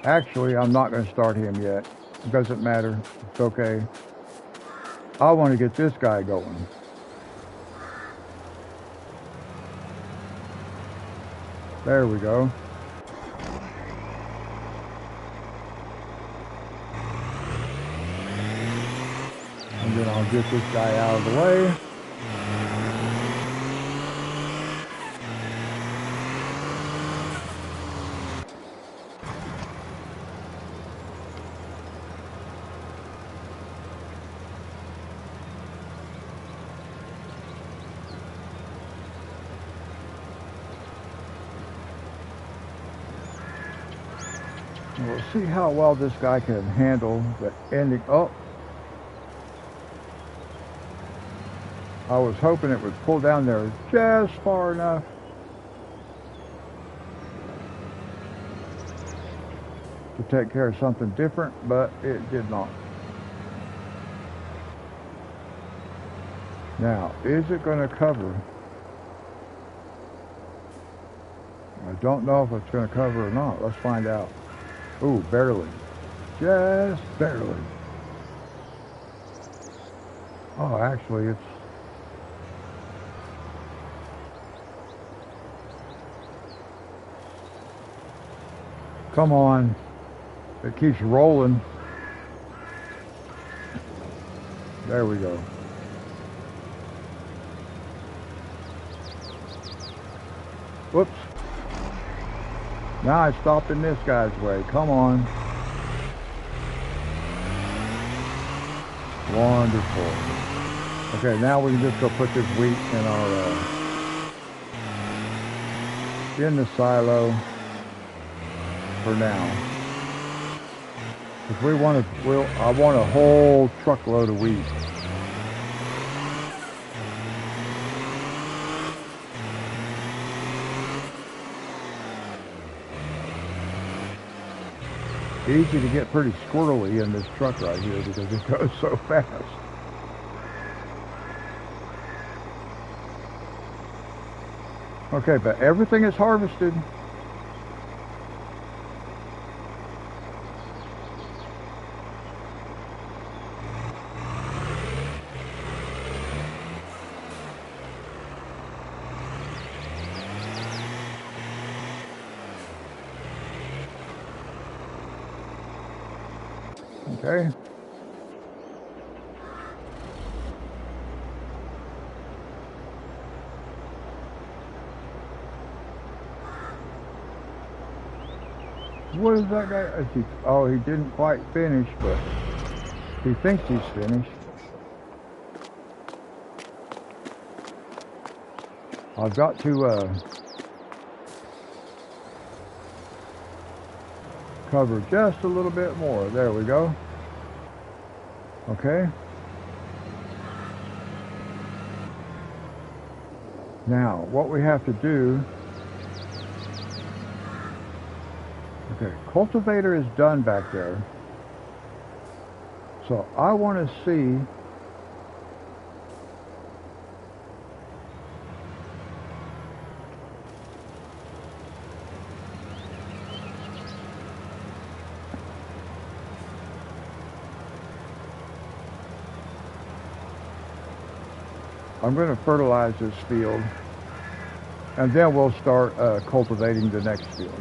S1: Actually, I'm not going to start him yet. It doesn't matter. It's okay. I want to get this guy going. There we go. And then I'll get this guy out of the way. We'll see how well this guy can handle the ending. Oh, I was hoping it would pull down there just far enough to take care of something different, but it did not. Now, is it going to cover? I don't know if it's going to cover or not. Let's find out. Ooh, barely. Just barely. Oh, actually, it's... Come on. It keeps rolling. There we go. Whoops. Now I stopped in this guy's way. Come on. Wonderful. Okay, now we can just go put this wheat in our in the silo for now. Because I want a whole truckload of wheat. Easy to get pretty squirrely in this truck right here because it goes so fast. Okay, but everything is harvested. Okay. What is that guy? Oh, he didn't quite finish, but he thinks he's finished. I've got to cover just a little bit more. There we go. Okay. Now, what we have to do... Okay, cultivator is done back there. So I want to see... I'm going to fertilize this field, and then we'll start cultivating the next field.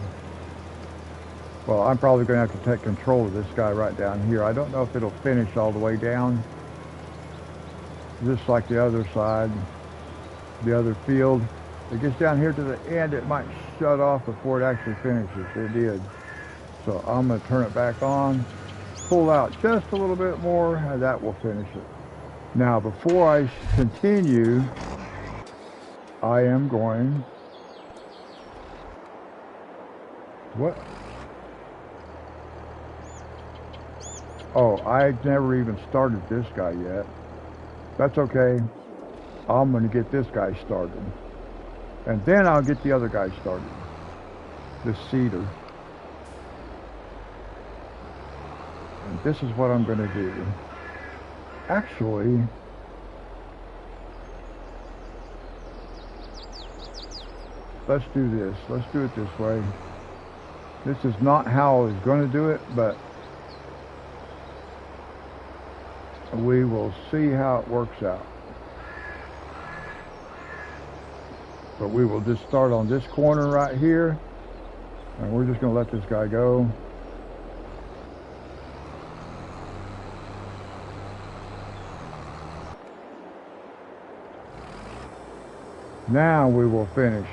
S1: Well, I'm probably going to have to take control of this guy right down here. I don't know if it'll finish all the way down, just like the other side, the other field. It gets down here to the end, it might shut off before it actually finishes. It did. So I'm going to turn it back on, pull out just a little bit more, and that will finish it. Now, before I continue, I am going... What? Oh, I never even started this guy yet. That's okay. I'm going to get this guy started. And then I'll get the other guy started. The cedar. And this is what I'm going to do. Actually, let's do this. Let's do it this way. This is not how I was going to do it, but we will see how it works out. But we will just start on this corner right here, and we're just going to let this guy go. Now we will finish.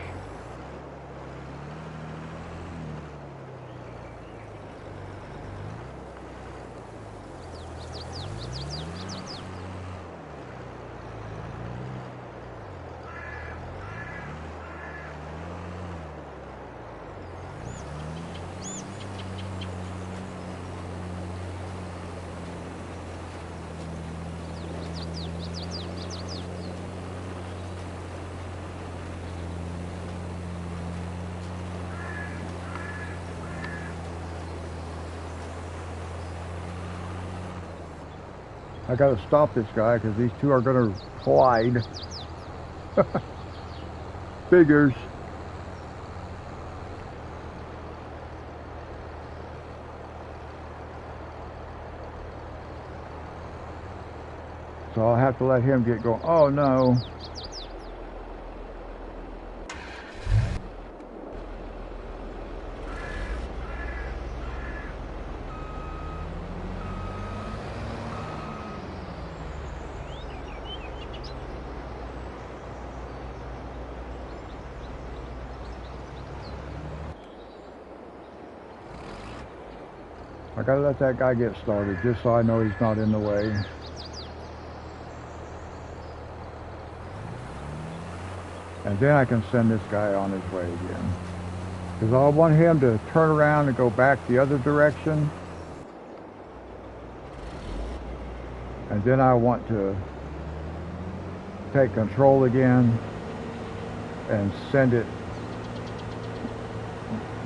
S1: I gotta stop this guy because these two are gonna collide. Figures. So I'll have to let him get going. Oh no. I gotta let that guy get started just so I know he's not in the way. And then I can send this guy on his way again. Because I want him to turn around and go back the other direction. And then I want to take control again and send it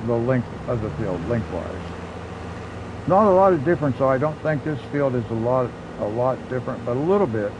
S1: the length of the field, lengthwise. Not a lot of difference, so I don't think this field is a lot different, but a little bit.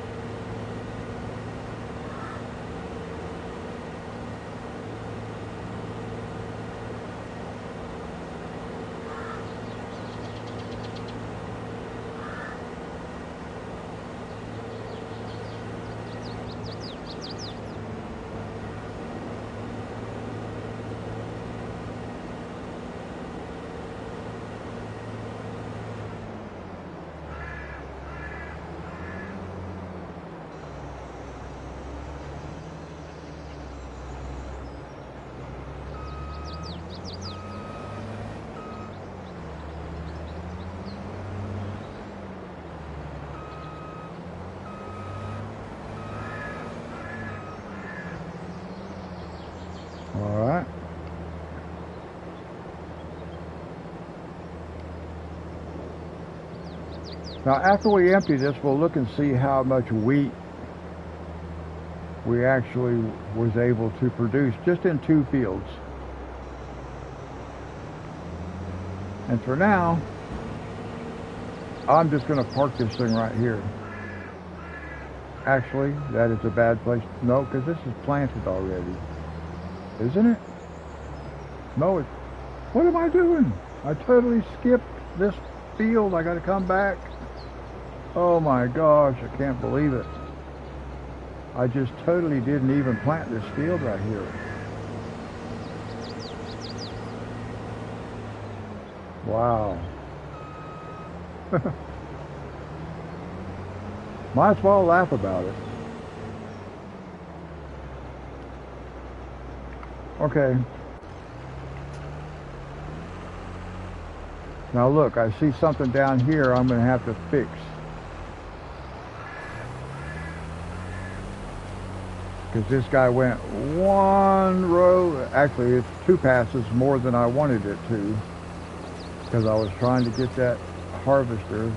S1: All right. Now after we empty this, we'll look and see how much wheat we actually was able to produce just in 2 fields. And for now, I'm just going to park this thing right here. Actually, that is a bad place. No, because this is planted already. Isn't it? No, it's... What am I doing? I totally skipped this field. I got to come back. Oh my gosh, I can't believe it. I just totally didn't even plant this field right here. Wow. Might as well laugh about it. Okay. Now look, I see something down here I'm going to have to fix. Because this guy went 1 row, actually it's 2 passes more than I wanted it to. Because I was trying to get that harvester.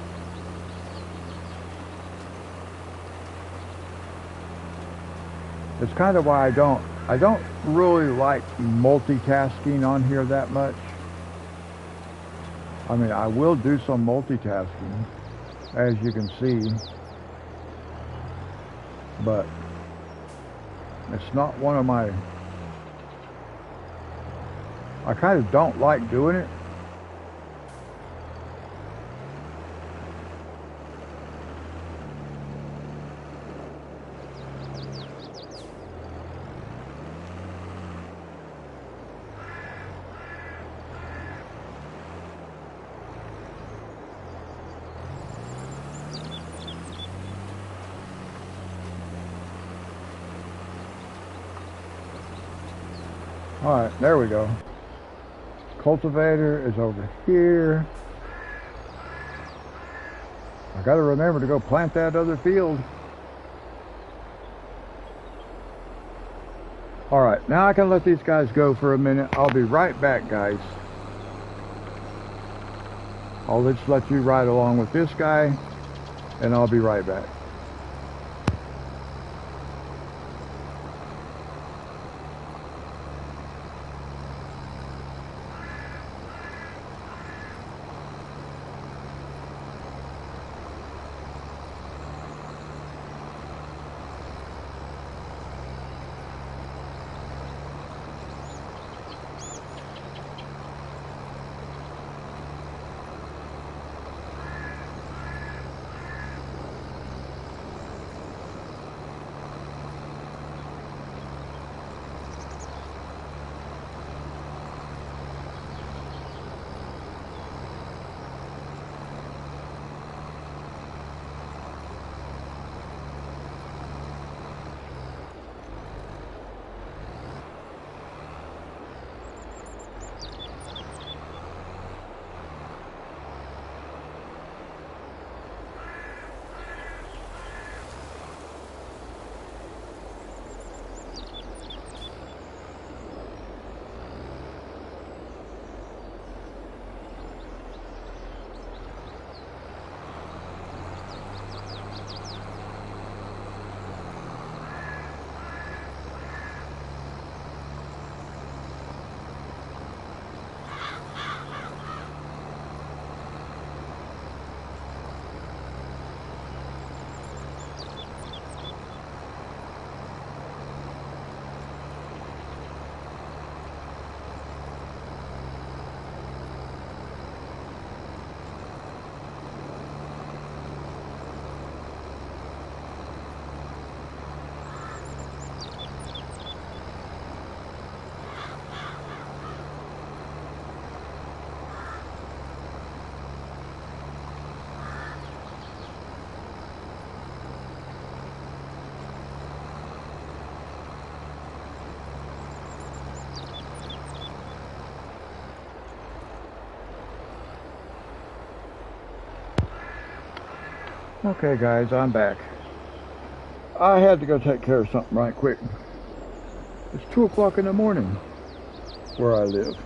S1: It's kind of why I don't really like multitasking on here that much. I mean, I will do some multitasking, as you can see, but it's not one of my... I kind of don't like doing it. Alright, there we go. Cultivator is over here. I gotta remember to go plant that other field. Alright, now I can let these guys go for a minute. I'll be right back, guys. I'll just let you ride along with this guy, and I'll be right back. Okay guys, I'm back. I had to go take care of something right quick. It's 2 o'clock in the morning where I live.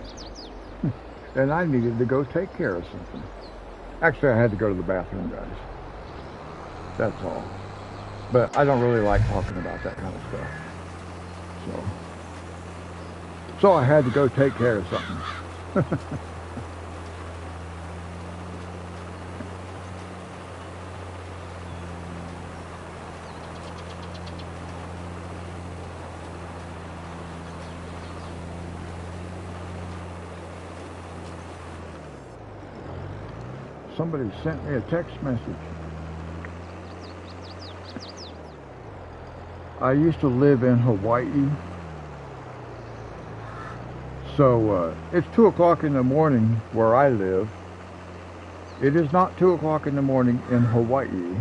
S1: And I needed to go take care of something. Actually, I had to go to the bathroom, guys. That's all. But I don't really like talking about that kind of stuff. So I had to go take care of something. Somebody sent me a text message. I used to live in Hawaii. So it's 2 o'clock in the morning where I live. It is not 2 o'clock in the morning in Hawaii.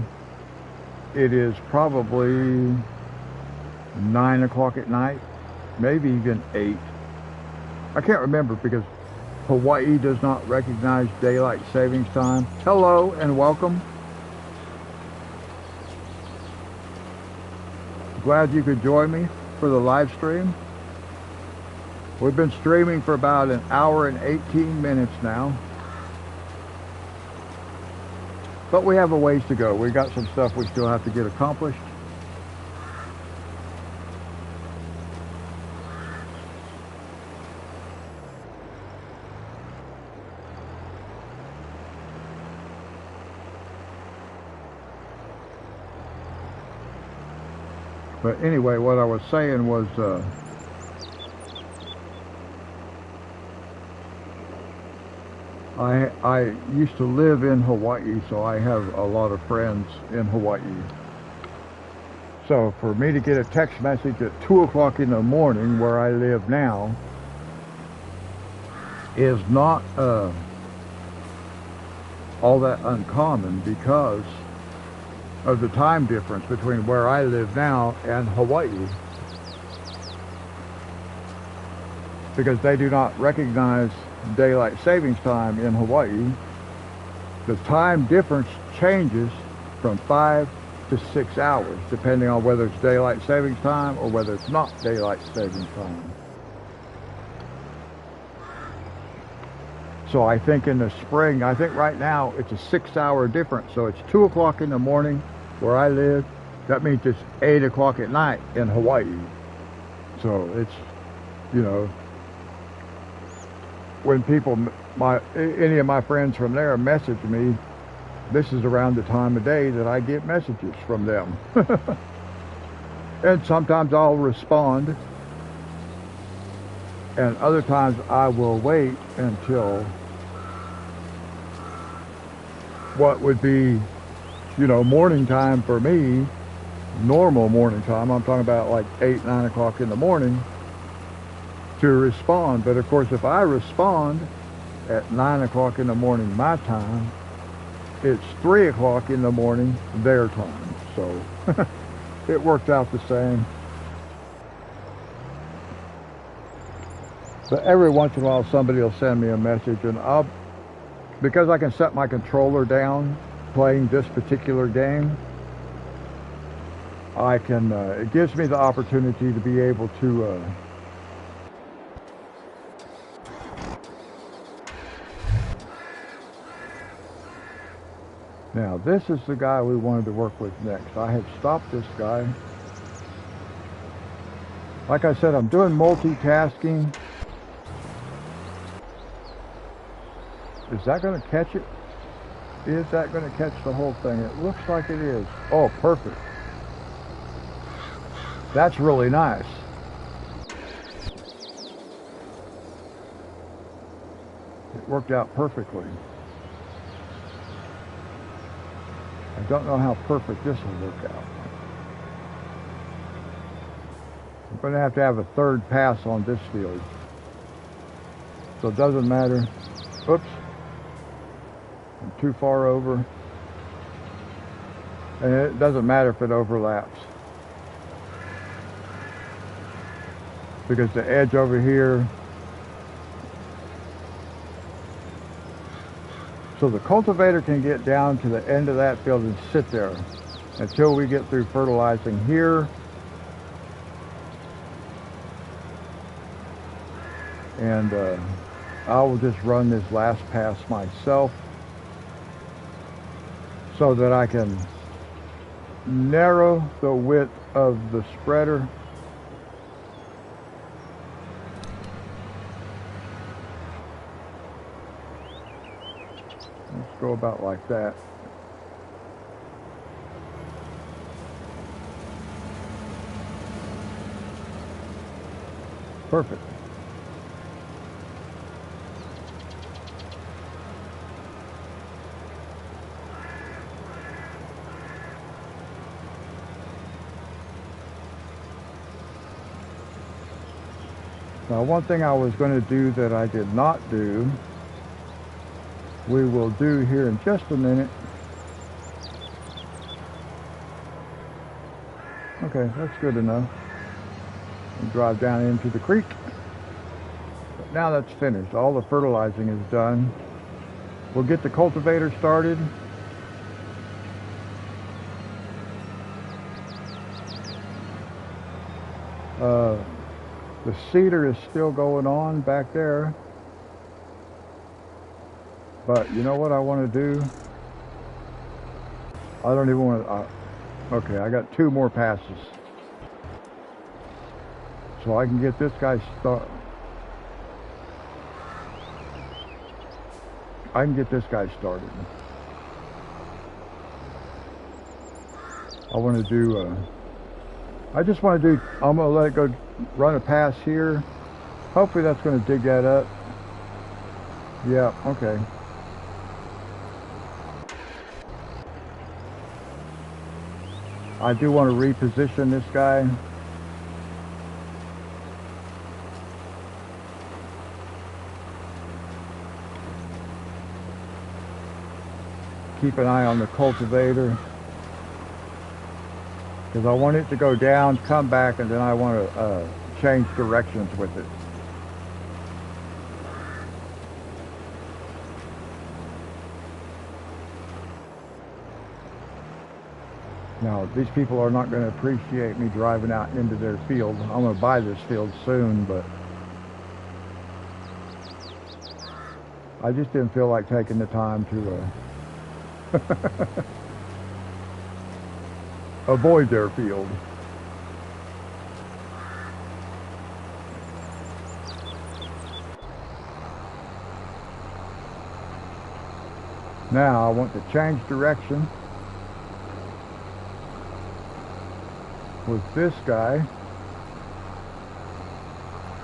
S1: It is probably 9 o'clock at night, maybe even 8. I can't remember because Hawaii does not recognize daylight savings time. Hello and welcome. Glad you could join me for the live stream. We've been streaming for about an hour and 18 minutes now. But we have a ways to go. We got some stuff we still have to get accomplished. But anyway, what I was saying was I used to live in Hawaii, so I have a lot of friends in Hawaii. So for me to get a text message at 2 o'clock in the morning where I live now is not all that uncommon because of the time difference between where I live now and Hawaii. Because they do not recognize daylight savings time in Hawaii. The time difference changes from 5 to 6 hours, depending on whether it's daylight savings time or whether it's not daylight savings time. So I think in the spring, I think right now it's a 6-hour difference. So it's 2 o'clock in the morning where I live. That means it's 8 o'clock at night in Hawaii. So it's, you know, when people, any of my friends from there message me, this is around the time of day that I get messages from them. And sometimes I'll respond, and other times I will wait until what would be, you know, morning time for me, normal morning time. I'm talking about like 8, 9 o'clock in the morning to respond. But of course, if I respond at 9 o'clock in the morning my time, it's 3 o'clock in the morning their time. So it worked out the same. But every once in a while somebody will send me a message, and because I can set my controller down playing this particular game, I can, it gives me the opportunity to be able to now this is the guy we wanted to work with next. I have stopped this guy. Like I said, I'm doing multitasking. Is that going to catch it? Is that going to catch the whole thing? It looks like it is. Oh, perfect. That's really nice. It worked out perfectly. I don't know how perfect this will work out. I'm going to have a third pass on this field. So it doesn't matter. Oops. I'm too far over. And it doesn't matter if it overlaps. Because the edge over here So the cultivator can get down to the end of that field and sit there until we get through fertilizing here. And I will just run this last pass myself so that I can narrow the width of the spreader. Let's go about like that. Perfect. Now, one thing I was going to do that I did not do, we will do here in just a minute. Okay, that's good enough. And drive down into the creek. But now that's finished. All the fertilizing is done. We'll get the cultivator started. The cedar is still going on back there. But you know what I want to do? I don't even want to... okay, I got 2 more passes. So I can get this guy started. I can get this guy started. I want to do... I just want to do... I'm going to let it go run a pass here. Hopefully that's going to dig that up. Yeah, okay. I do want to reposition this guy. Keep an eye on the cultivator, because I want it to go down, come back, and then I want to change directions with it. Now, these people are not going to appreciate me driving out into their field. I'm going to buy this field soon, but I just didn't feel like taking the time to avoid their field. Now I want to change direction with this guy,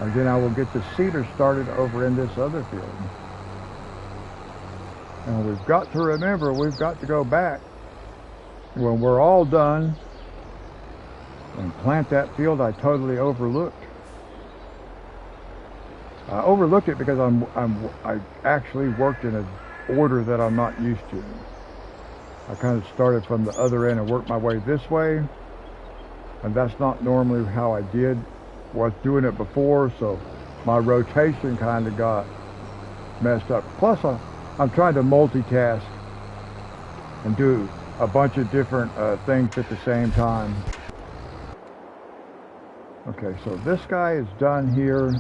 S1: and then I will get the cedar started over in this other field. And we've got to remember, we've got to go back when we're all done and plant that field I totally overlooked. I overlooked it because I actually worked in an order that I'm not used to. I kind of started from the other end and worked my way this way, and that's not normally how I was doing it before, so my rotation kind of got messed up. Plus I'm trying to multitask and do a bunch of different things at the same time. Okay, so this guy is done here.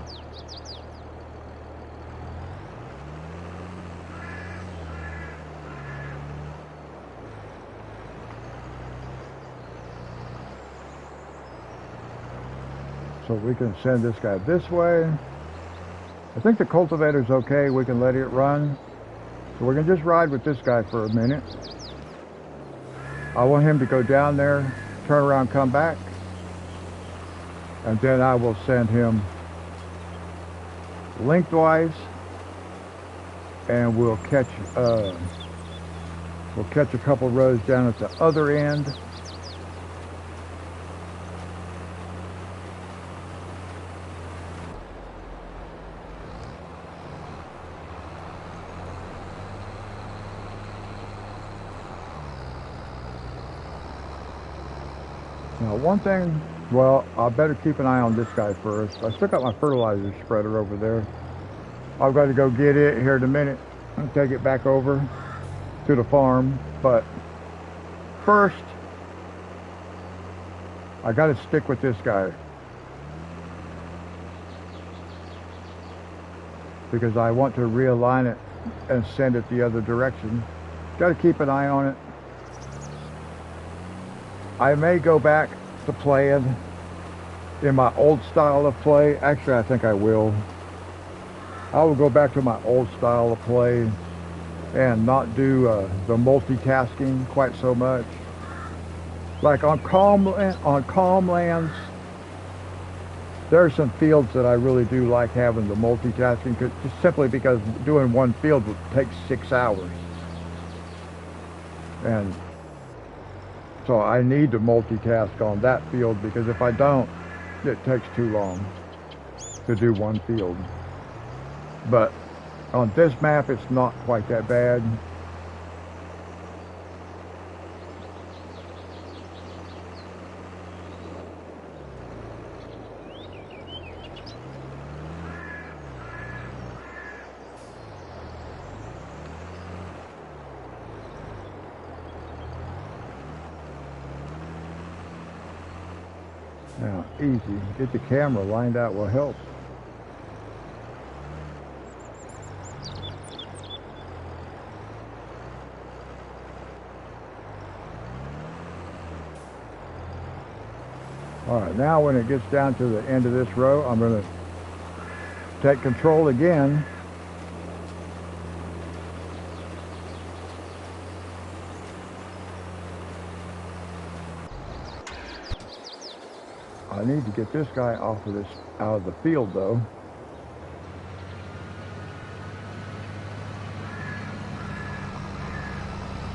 S1: So we can send this guy this way. I think the cultivator's okay. We can let it run. So we're going to just ride with this guy for a minute. I want him to go down there, turn around, come back, and then I will send him lengthwise, and we'll catch a couple rows down at the other end. Now, one thing, well, I better keep an eye on this guy first. I still got my fertilizer spreader over there. I've got to go get it here in a minute. and take it back over to the farm. But first, I got to stick with this guy because I want to realign it and send it the other direction. Got to keep an eye on it. I may go back to playing in my old style of play. Actually, I think I will. I will go back to my old style of play and not do the multitasking quite so much. Like on calm lands, there are some fields that I really do like having the multitasking, just simply because doing one field takes 6 hours. And so I need to multitask on that field, because if I don't, it takes too long to do one field. But on this map, it's not quite that bad. Now, easy. Get the camera lined out will help. All right, now when it gets down to the end of this row, I'm going to take control again. I need to get this guy out of the field though.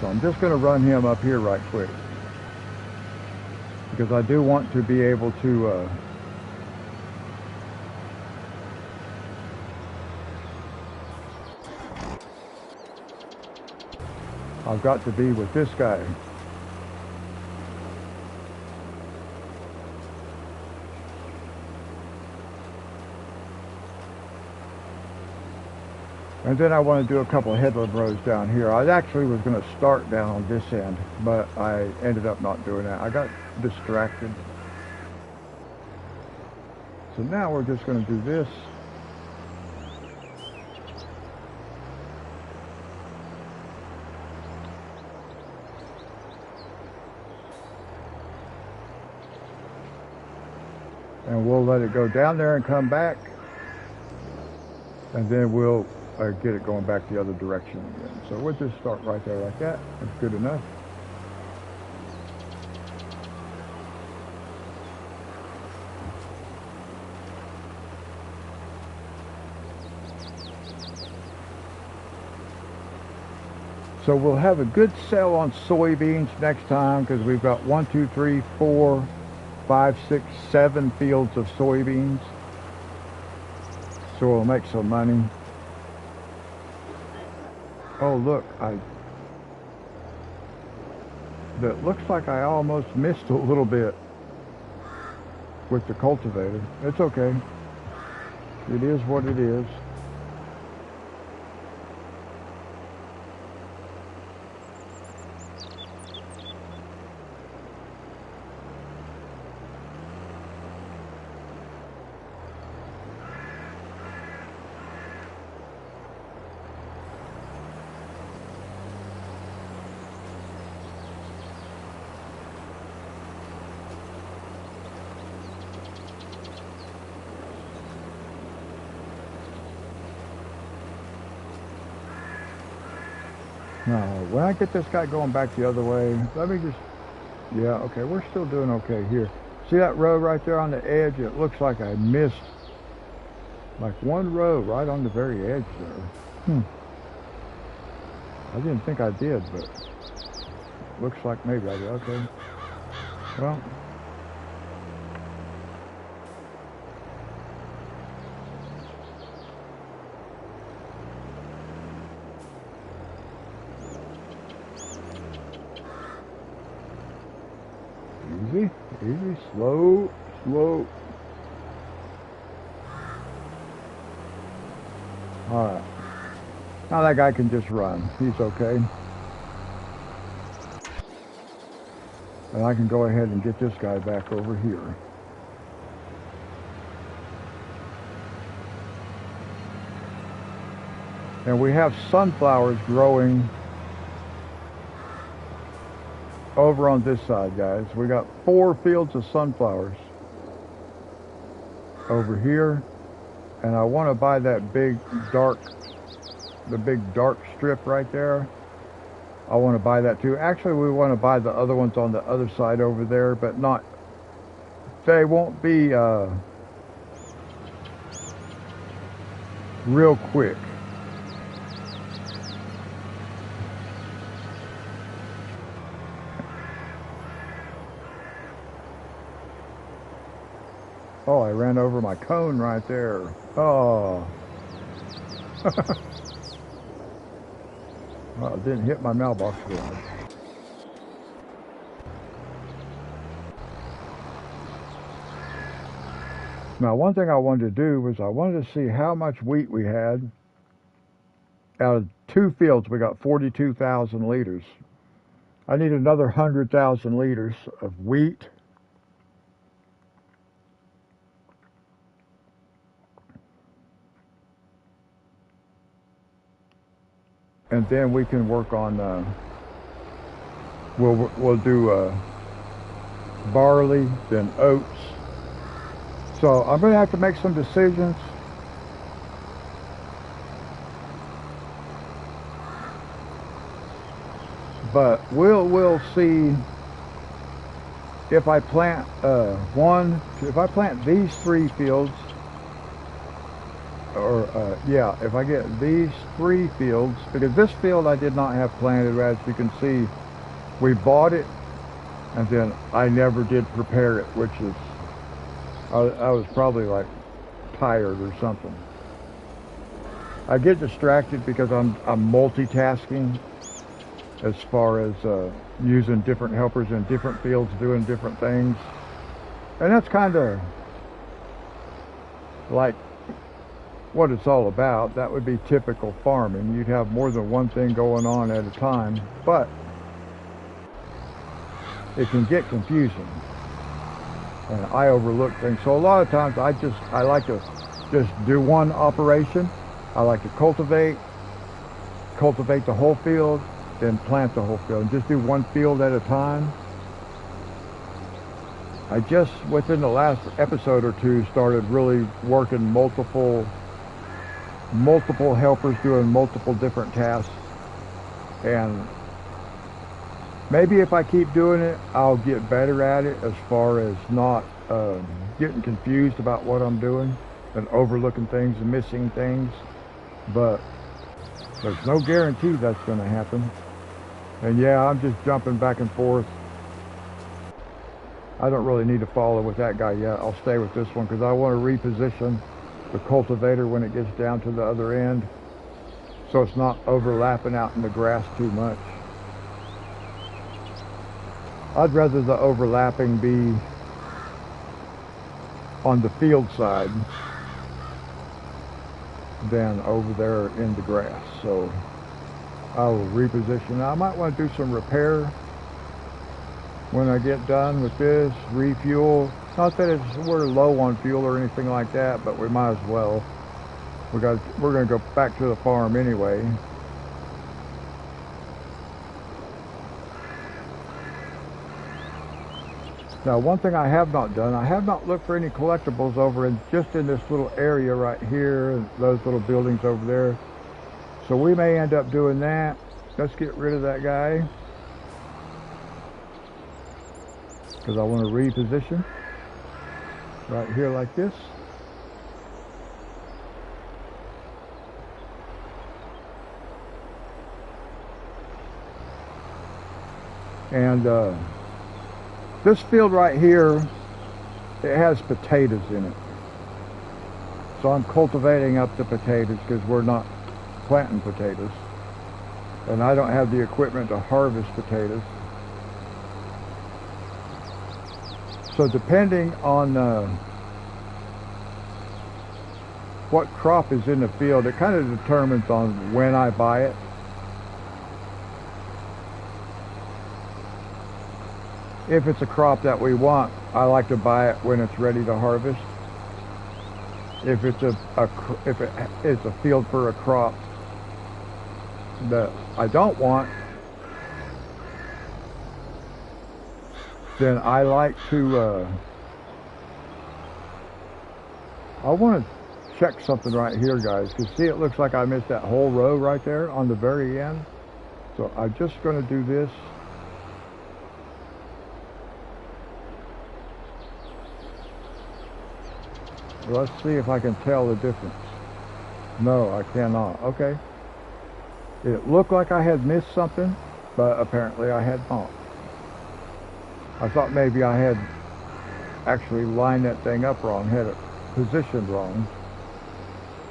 S1: So I'm just going to run him up here right quick, because I do want to be able to I've got to be with this guy. And then I want to do a couple of headland rows down here. I actually was going to start down on this end, but I ended up not doing that. I got distracted. So now we're just going to do this. And we'll let it go down there and come back. And then we'll get it going back the other direction again. So we'll just start right there like that. That's good enough. So we'll have a good sell on soybeans next time, because we've got 1, 2, 3, 4, 5, 6, 7 fields of soybeans. So we'll make some money. Oh look, that looks like I almost missed a little bit with the cultivator. It's okay. It is what it is. Now, when I get this guy going back the other way, let me just, yeah, okay, we're still doing okay here. See that row right there on the edge? It looks like I missed like one row right on the very edge there. I didn't think I did, but looks like maybe I did. Okay. Well, easy, easy, slow, slow. All right. Now that guy can just run. He's okay. And I can go ahead and get this guy back over here. And we have sunflowers growing over on this side, guys. We got 4 fields of sunflowers over here. And I want to buy that big dark strip right there. I want to buy that too. Actually, we want to buy the other ones on the other side over there, but not, they won't be real quick. Oh, I ran over my cone right there. Oh. Well, it didn't hit my mailbox garage. Now, one thing I wanted to do was I wanted to see how much wheat we had. Out of 2 fields, we got 42,000 liters. I need another 100,000 liters of wheat. And then we can work on, we'll do barley, then oats. So I'm going to have to make some decisions. But we'll see if I plant if I plant these 3 fields, or yeah, if I get these 3 fields, because this field I did not have planted. As you can see, we bought it and then I never did prepare it, which is, I was probably like tired or something. I get distracted because I'm multitasking as far as using different helpers in different fields doing different things, and that's kind of like what it's all about. That would be typical farming. You'd have more than one thing going on at a time, but it can get confusing and I overlook things. So a lot of times I like to just do one operation. I like to cultivate the whole field, then plant the whole field, and just do one field at a time. I just, within the last episode or 2, started really working multiple helpers doing multiple different tasks, and maybe if I keep doing it, I'll get better at it as far as not getting confused about what I'm doing and overlooking things and missing things. But there's no guarantee that's going to happen. And yeah, I'm just jumping back and forth. I don't really need to follow with that guy yet. I'll stay with this one because I want to reposition the cultivator when it gets down to the other end, so it's not overlapping out in the grass too much. I'd rather the overlapping be on the field side than over there in the grass. So I will reposition. I might want to do some repair when I get done with this, refuel. Not that we're low on fuel or anything like that, but we might as well. We're going to go back to the farm anyway. Now, one thing I have not done, I have not looked for any collectibles over in just in this little area right here, and those little buildings over there. So we may end up doing that. Let's get rid of that guy, because I want to reposition right here like this. And this field right here, it has potatoes in it. So I'm cultivating up the potatoes because we're not planting potatoes. And I don't have the equipment to harvest potatoes. So depending on what crop is in the field, it kind of determines on when I buy it. If it's a crop that we want, I like to buy it when it's ready to harvest. If it's if it is a field for a crop that I don't want, then I like to I want to check something right here, guys, because see, it looks like I missed that whole row right there on the very end. So I'm just going to do this. Let's see if I can tell the difference. No, I cannot. Okay. It looked like I had missed something, but apparently I had not. I thought maybe I had actually lined that thing up wrong, had it positioned wrong.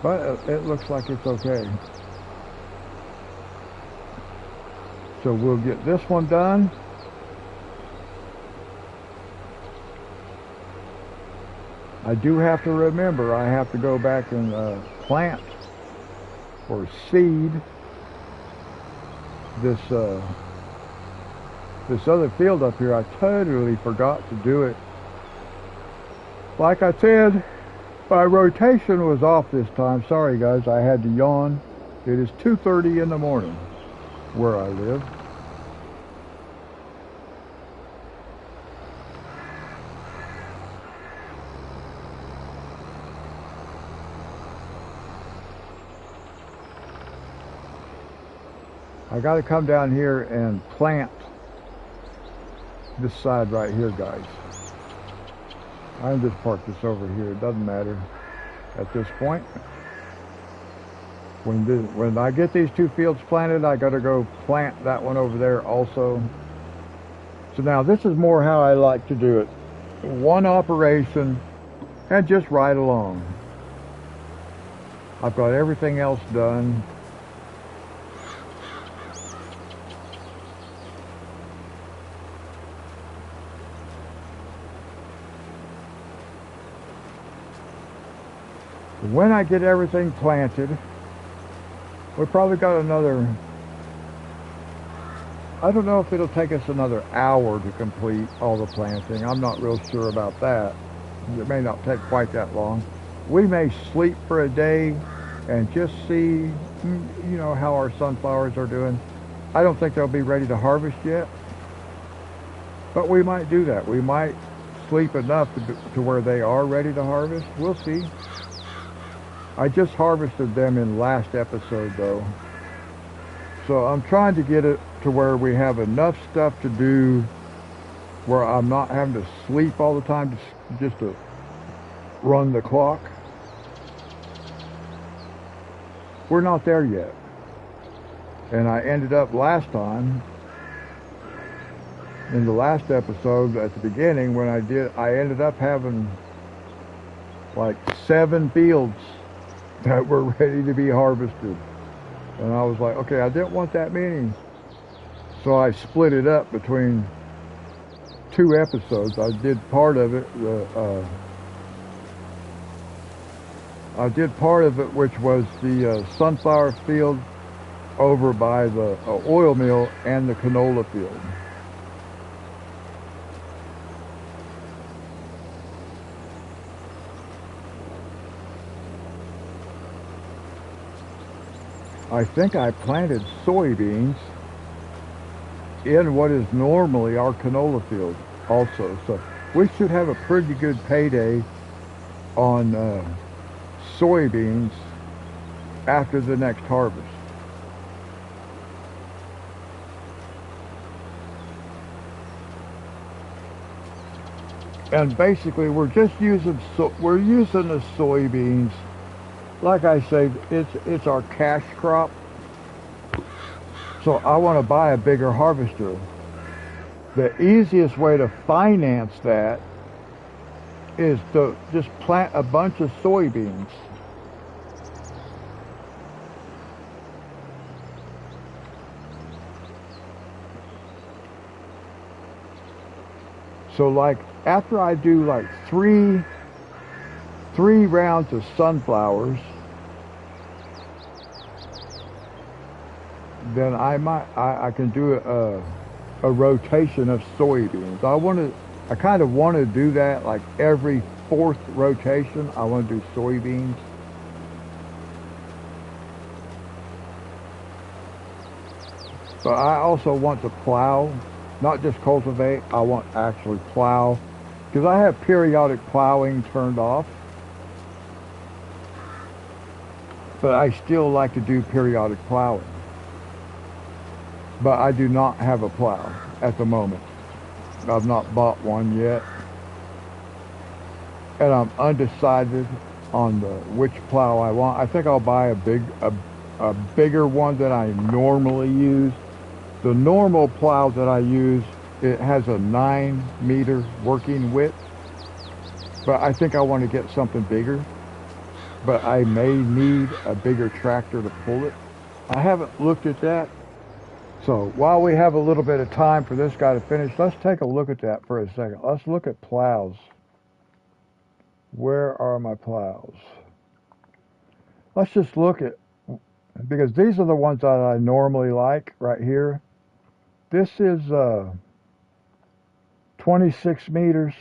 S1: But it looks like it's okay. So we'll get this one done. I do have to remember I have to go back and plant or seed this this other field up here. I totally forgot to do it. Like I said, my rotation was off this time. Sorry guys, I had to yawn. It is 2:30 in the morning where I live. I got to come down here and plant this side right here, guys. I can just park this over here. It doesn't matter at this point. When I get these two fields planted, I got to go plant that one over there also. So now this is more how I like to do it. One operation and just ride along. I've got everything else done. When I get everything planted, we probably got another, I don't know if it'll take us another hour to complete all the planting. I'm not real sure about that. It may not take quite that long. We may sleep for a day and just see, you know, how our sunflowers are doing. I don't think they'll be ready to harvest yet, but we might do that. We might sleep enough to where they are ready to harvest. We'll see. I just harvested them in last episode though. So I'm trying to get it to where we have enough stuff to do where I'm not having to sleep all the time just to run the clock. We're not there yet. And I ended up last time, in the last episode at the beginning when I ended up having like 7 fields that were ready to be harvested. And I was like, okay, I didn't want that many. So I split it up between 2 episodes. I did part of it, which was the sunflower field over by the oil mill and the canola field. I think I planted soybeans in what is normally our canola field also. So we should have a pretty good payday on soybeans after the next harvest. And basically we're just using the soybeans. Like I say, it's our cash crop. So I want to buy a bigger harvester. The easiest way to finance that is to just plant a bunch of soybeans. So like after I do like three 3 rounds of sunflowers, then I can do a rotation of soybeans. I kind of want to do that, like every 4th rotation I want to do soybeans. But I also want to plow, not just cultivate. I want to actually plow, because I have periodic plowing turned off, but I still like to do periodic plowing. But I do not have a plow at the moment. I've not bought one yet, and I'm undecided on which plow I want. I think I'll buy a bigger one than I normally use. The normal plow that I use, it has a 9-meter working width, but I think I want to get something bigger. But I may need a bigger tractor to pull it. I haven't looked at that. So while we have a little bit of time for this guy to finish, let's take a look at that for a second. Let's look at plows. Where are my plows? Let's just look at, because these are the ones that I normally like right here. This is 26 meters.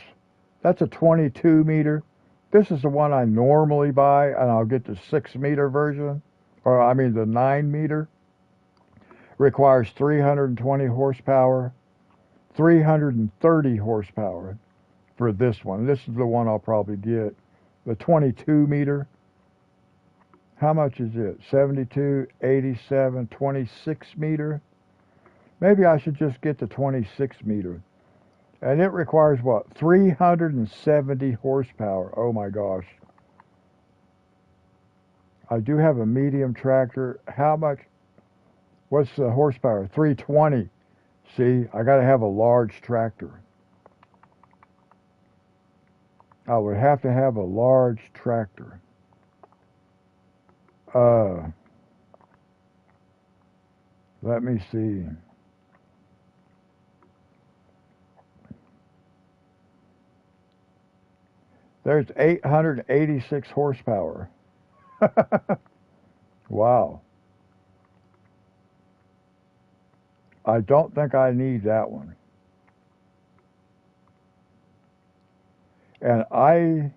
S1: That's a 22 meter. This is the one I normally buy, and I'll get the 6-meter version, or I mean the 9-meter. Requires 320 horsepower, 330 horsepower for this one. This is the one I'll probably get. The 22 meter. How much is it? 72, 87, 26 meter. Maybe I should just get the 26 meter. And it requires what? 370 horsepower. Oh my gosh. I do have a medium tractor. How much? What's the horsepower? 320. See, I got to have a large tractor. I would have to have a large tractor. Let me see. There's 886 horsepower. Wow. I don't think I need that one. And I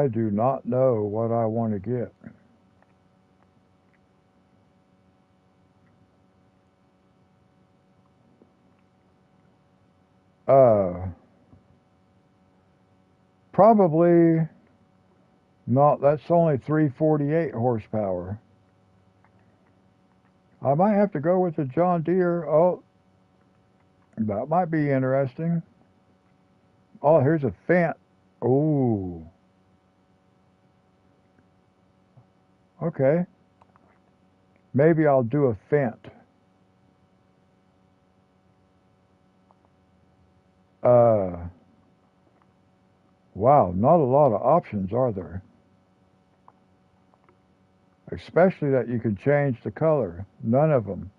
S1: do not know what I want to get. Probably not. That's only 348 horsepower. I might have to go with the John Deere. Oh, that might be interesting. Oh, here's a Fendt. Oh. Okay. Maybe I'll do a Fendt. Wow, not a lot of options, are there? Especially that you can change the color. None of them.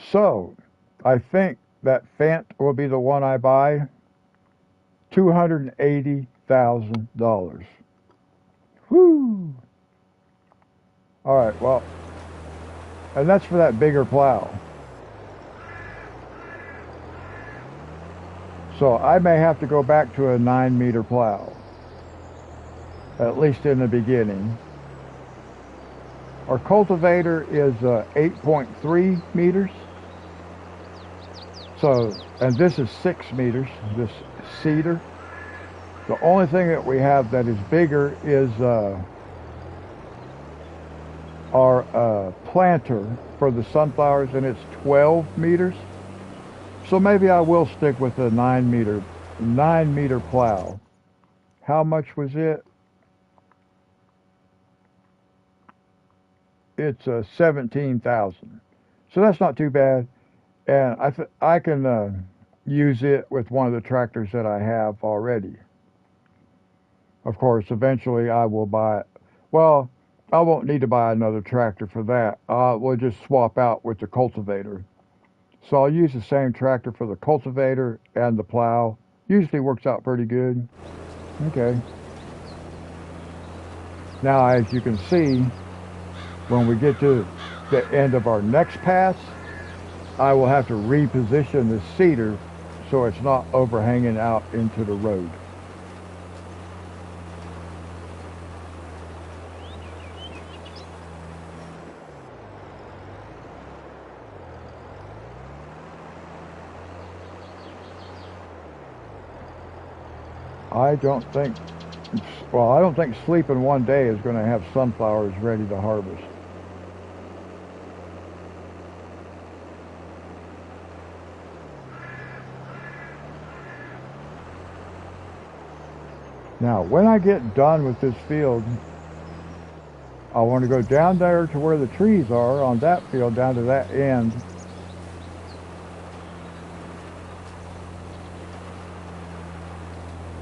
S1: So, I think that Fendt will be the one I buy. $280,000. Whoo! All right, well, and that's for that bigger plow. So I may have to go back to a 9-meter plow, at least in the beginning. Our cultivator is 8.3 meters. So, and this is 6 meters, this cedar. The only thing that we have that is bigger is our planter for the sunflowers, and it's 12 meters. So maybe I will stick with a 9-meter plow. How much was it? It's 17,000. So that's not too bad, and I can use it with one of the tractors that I have already. Of course, eventually I will buy it. Well, I won't need to buy another tractor for that. We'll just swap out with the cultivator. So I'll use the same tractor for the cultivator and the plow. Usually works out pretty good. Okay. Now, as you can see, when we get to the end of our next pass, I will have to reposition the cedar so it's not overhanging out into the road. I don't think, well, I don't think sleeping one day is going to have sunflowers ready to harvest. Now, when I get done with this field, I want to go down there to where the trees are on that field, down to that end.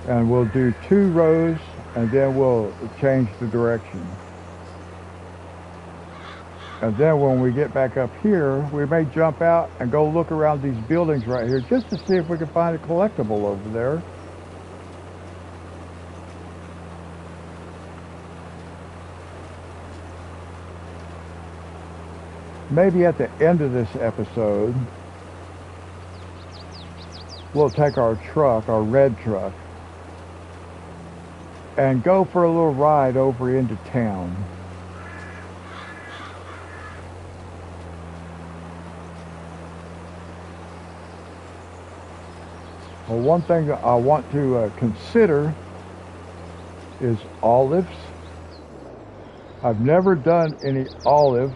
S1: And we'll do 2 rows, and then we'll change the direction. And then when we get back up here, we may jump out and go look around these buildings right here just to see if we can find a collectible over there. Maybe at the end of this episode, we'll take our truck, our red truck, and go for a little ride over into town. Well, one thing that I want to consider is olives. I've never done any olive,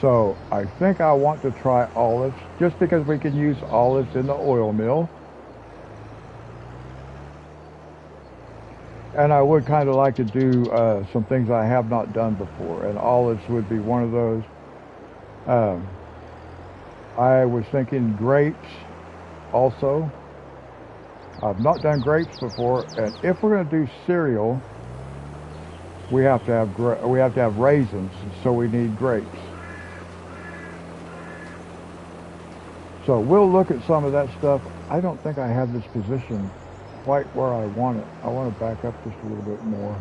S1: so I think I want to try olives just because we can use olives in the oil mill. And I would kind of like to do some things I have not done before, and olives would be one of those. I was thinking grapes also. I've not done grapes before, and if we're going to do cereal, we have to have raisins, so we need grapes. So we'll look at some of that stuff. I don't think I have this position quite where I want it. I want to back up just a little bit more.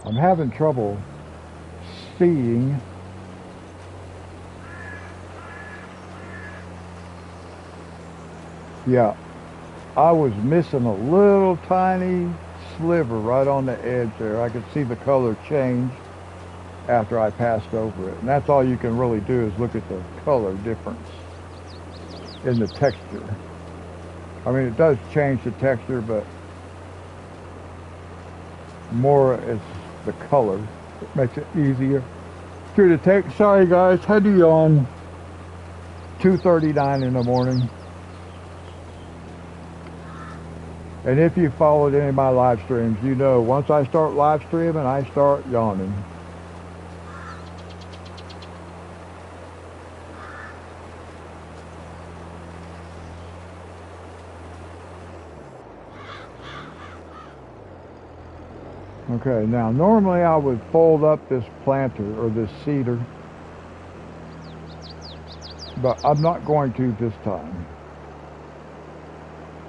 S1: I'm having trouble seeing. Yeah, I was missing a little tiny sliver right on the edge there. I could see the color change after I passed over it. And that's all you can really do is look at the color difference in the texture. I mean, it does change the texture, but more it's the color. It makes it easier to detect. Sorry guys, had to yawn. 2:39 in the morning. And if you followed any of my live streams, you know once I start live streaming, I start yawning. Okay, now normally I would fold up this planter or this cedar, but I'm not going to this time.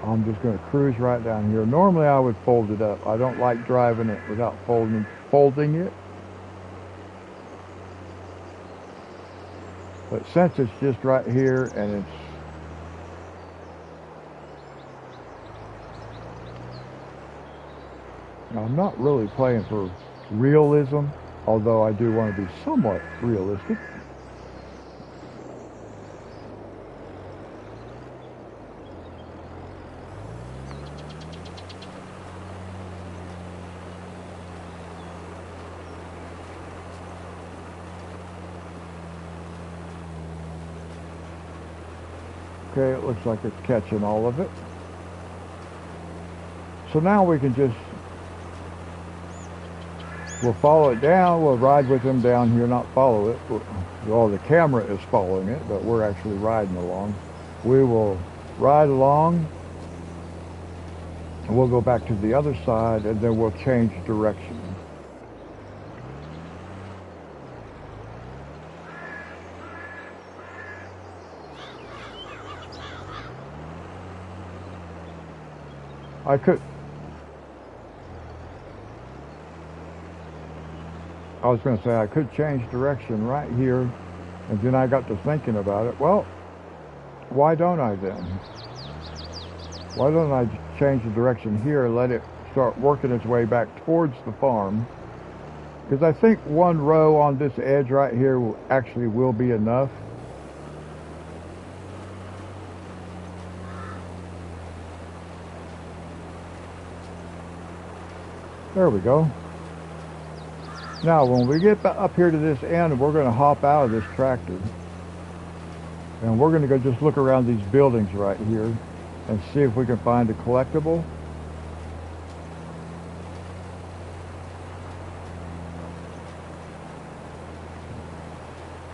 S1: I'm just going to cruise right down here. Normally I would fold it up. I don't like driving it without folding it. But since it's just right here and it's now, I'm not really playing for realism, although I do want to be somewhat realistic. Okay, it looks like it's catching all of it. So now we can just, we'll follow it down, we'll ride with them down here, not follow it. Well, the camera is following it, but we're actually riding along. We will ride along And we'll go back to the other side and then we'll change direction. I was going to say I could change direction right here, and then I got to thinking about it. Well, why don't I then? Why don't I change the direction here and let it start working its way back towards the farm? Because I think one row on this edge right here will be enough. There we go. Now, when we get up here to this end, we're going to hop out of this tractor. And we're going to go just look around these buildings right here and see if we can find a collectible.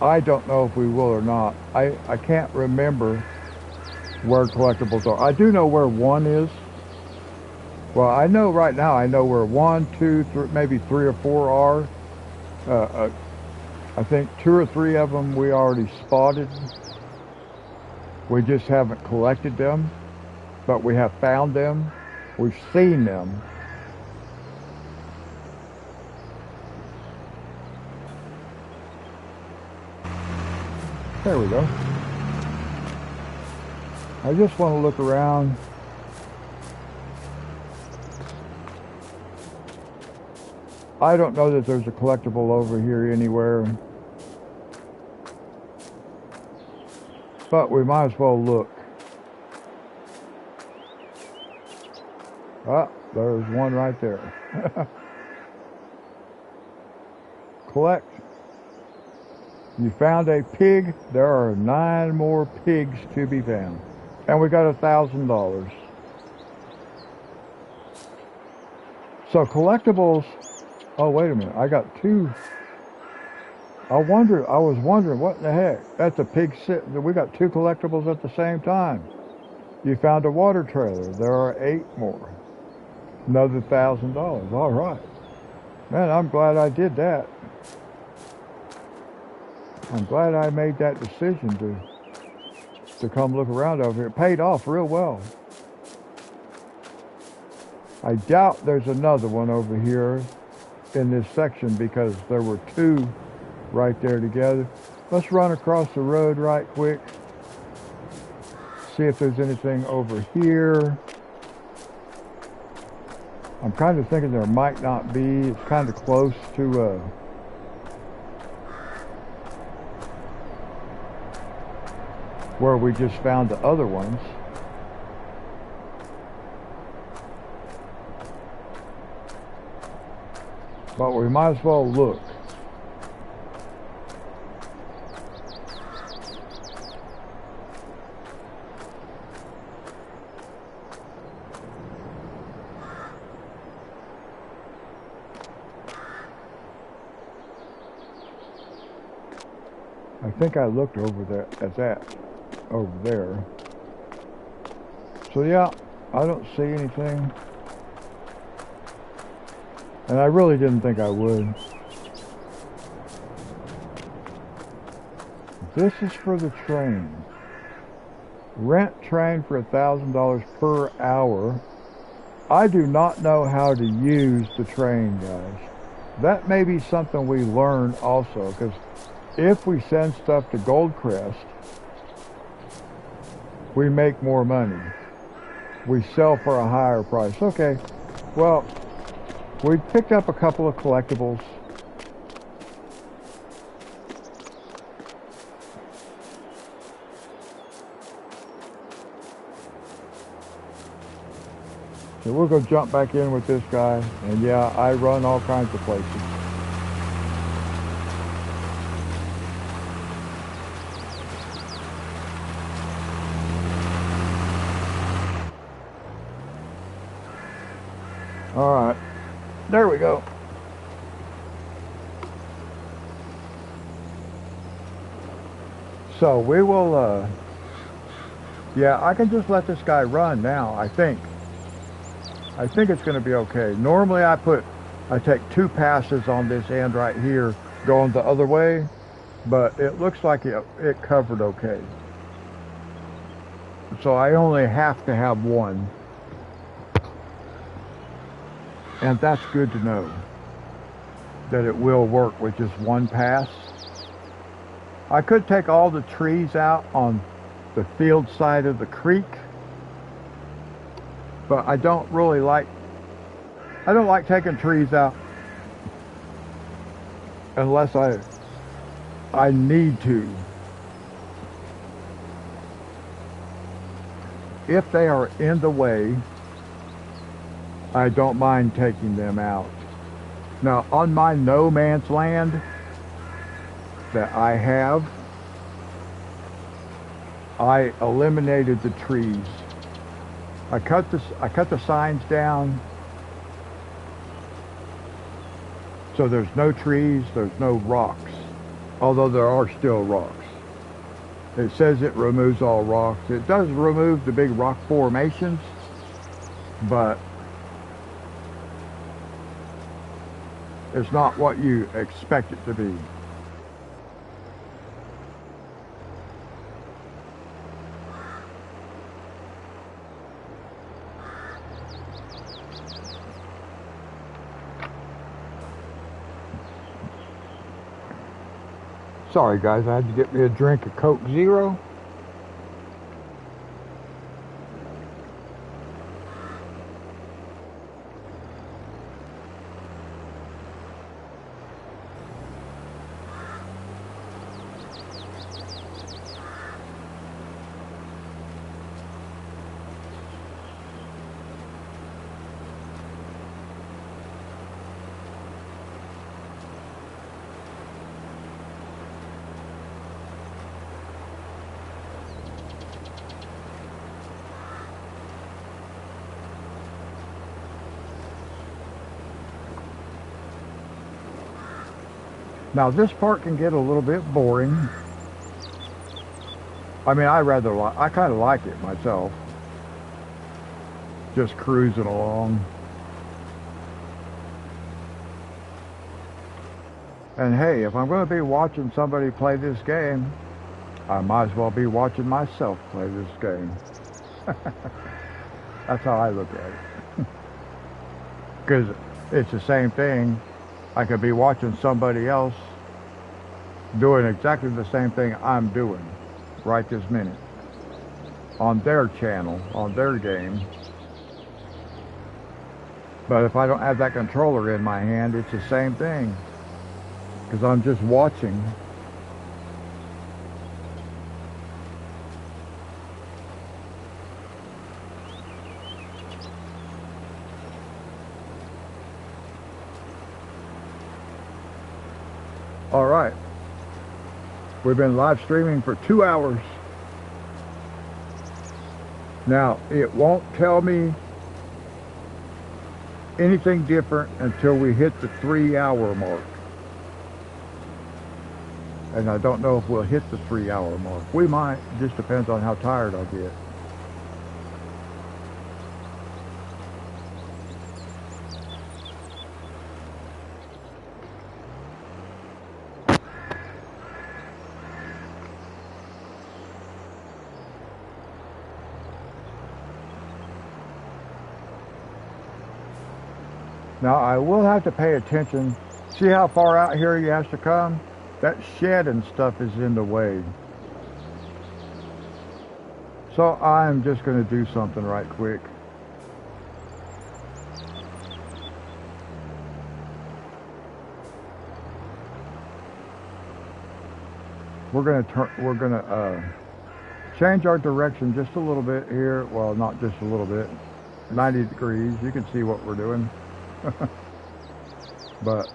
S1: I don't know if we will or not. I can't remember where collectibles are. I do know where one is. Well, I know right now, I know where 1, 2, 3, maybe 3 or 4 are. I think 2 or 3 of them we already spotted. We just haven't collected them, but we have found them. We've seen them. There we go. I just want to look around. I don't know that there's a collectible over here anywhere, but we might as well look. Ah, there's one right there. Collect. You found a pig. There are 9 more pigs to be found. And we got $1,000. So collectibles. Oh, wait a minute. I got 2. I was wondering what the heck. That's a pig sit. We got 2 collectibles at the same time. You found a water trailer. There are 8 more. Another $1,000. All right. Man, I'm glad I did that. I'm glad I made that decision to come look around over here. It paid off real well. I doubt there's another one over here in this section because there were 2 right there together. Let's run across the road right quick. See if there's anything over here. I'm kind of thinking there might not be. It's kind of close to where we just found the other ones. But we might as well look. I think I looked over there at that over there. So yeah, I don't see anything. And I really didn't think I would. This is for the train. Rent train for $1,000 per hour. I do not know how to use the train, guys. That may be something we learn also, because if we send stuff to Goldcrest, we make more money. We sell for a higher price. Okay, well, we picked up a couple of collectibles. So we'll go jump back in with this guy. And yeah, I run all kinds of places. All right, there we go. So we will, yeah, I can just let this guy run now, I think. I think it's going to be okay. Normally I take 2 passes on this end right here going the other way, but it looks like it covered okay. So I only have to have one. And that's good to know, that it will work with just one pass. I could take all the trees out on the field side of the creek, but I don't like taking trees out unless I need to. If they are in the way, I don't mind taking them out. Now, on my no man's land that I have, I eliminated the trees. I cut the signs down, so there's no trees, there's no rocks, although there are still rocks. It says it removes all rocks. It does remove the big rock formations, but it's not what you expect it to be. Sorry guys, I had to get me a drink of Coke Zero. Now this part can get a little bit boring. I mean, I kind of like it myself. Just cruising along. And hey, if I'm going to be watching somebody play this game, I might as well be watching myself play this game. That's how I look at it. Because it's the same thing. I could be watching somebody else doing exactly the same thing I'm doing right this minute on their channel, on their game. But if I don't have that controller in my hand, it's the same thing, because I'm just watching. All right. We've been live streaming for 2 hours. Now, it won't tell me anything different until we hit the 3-hour mark. And I don't know if we'll hit the 3-hour mark. We might. It just depends on how tired I get. Now, I will have to pay attention. See how far out here you have to come? That shed and stuff is in the way. So I'm just going to do something right quick. We're going to change our direction just a little bit here. Well, not just a little bit. 90 degrees. You can see what we're doing. But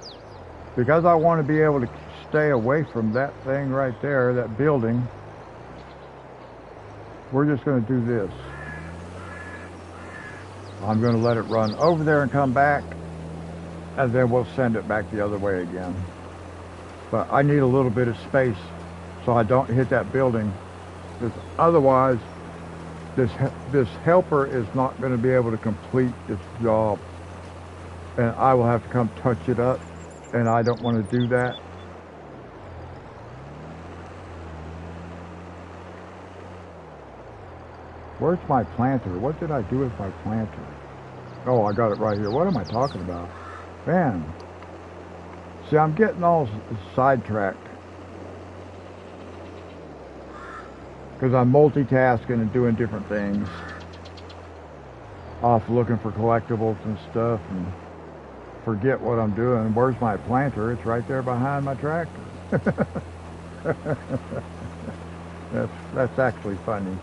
S1: because I want to be able to stay away from that thing right there, that building, we're just going to do this. I'm going to let it run over there and come back, and then we'll send it back the other way again. But I need a little bit of space so I don't hit that building, because otherwise this helper is not going to be able to complete its job, and I will have to come touch it up, and I don't want to do that. Where's my planter? What did I do with my planter? Oh, I got it right here. What am I talking about? Man. See, I'm getting all sidetracked. Because I'm multitasking and doing different things. Off looking for collectibles and stuff and forget what I'm doing. Where's my planter? It's right there behind my tractor. That's actually funny.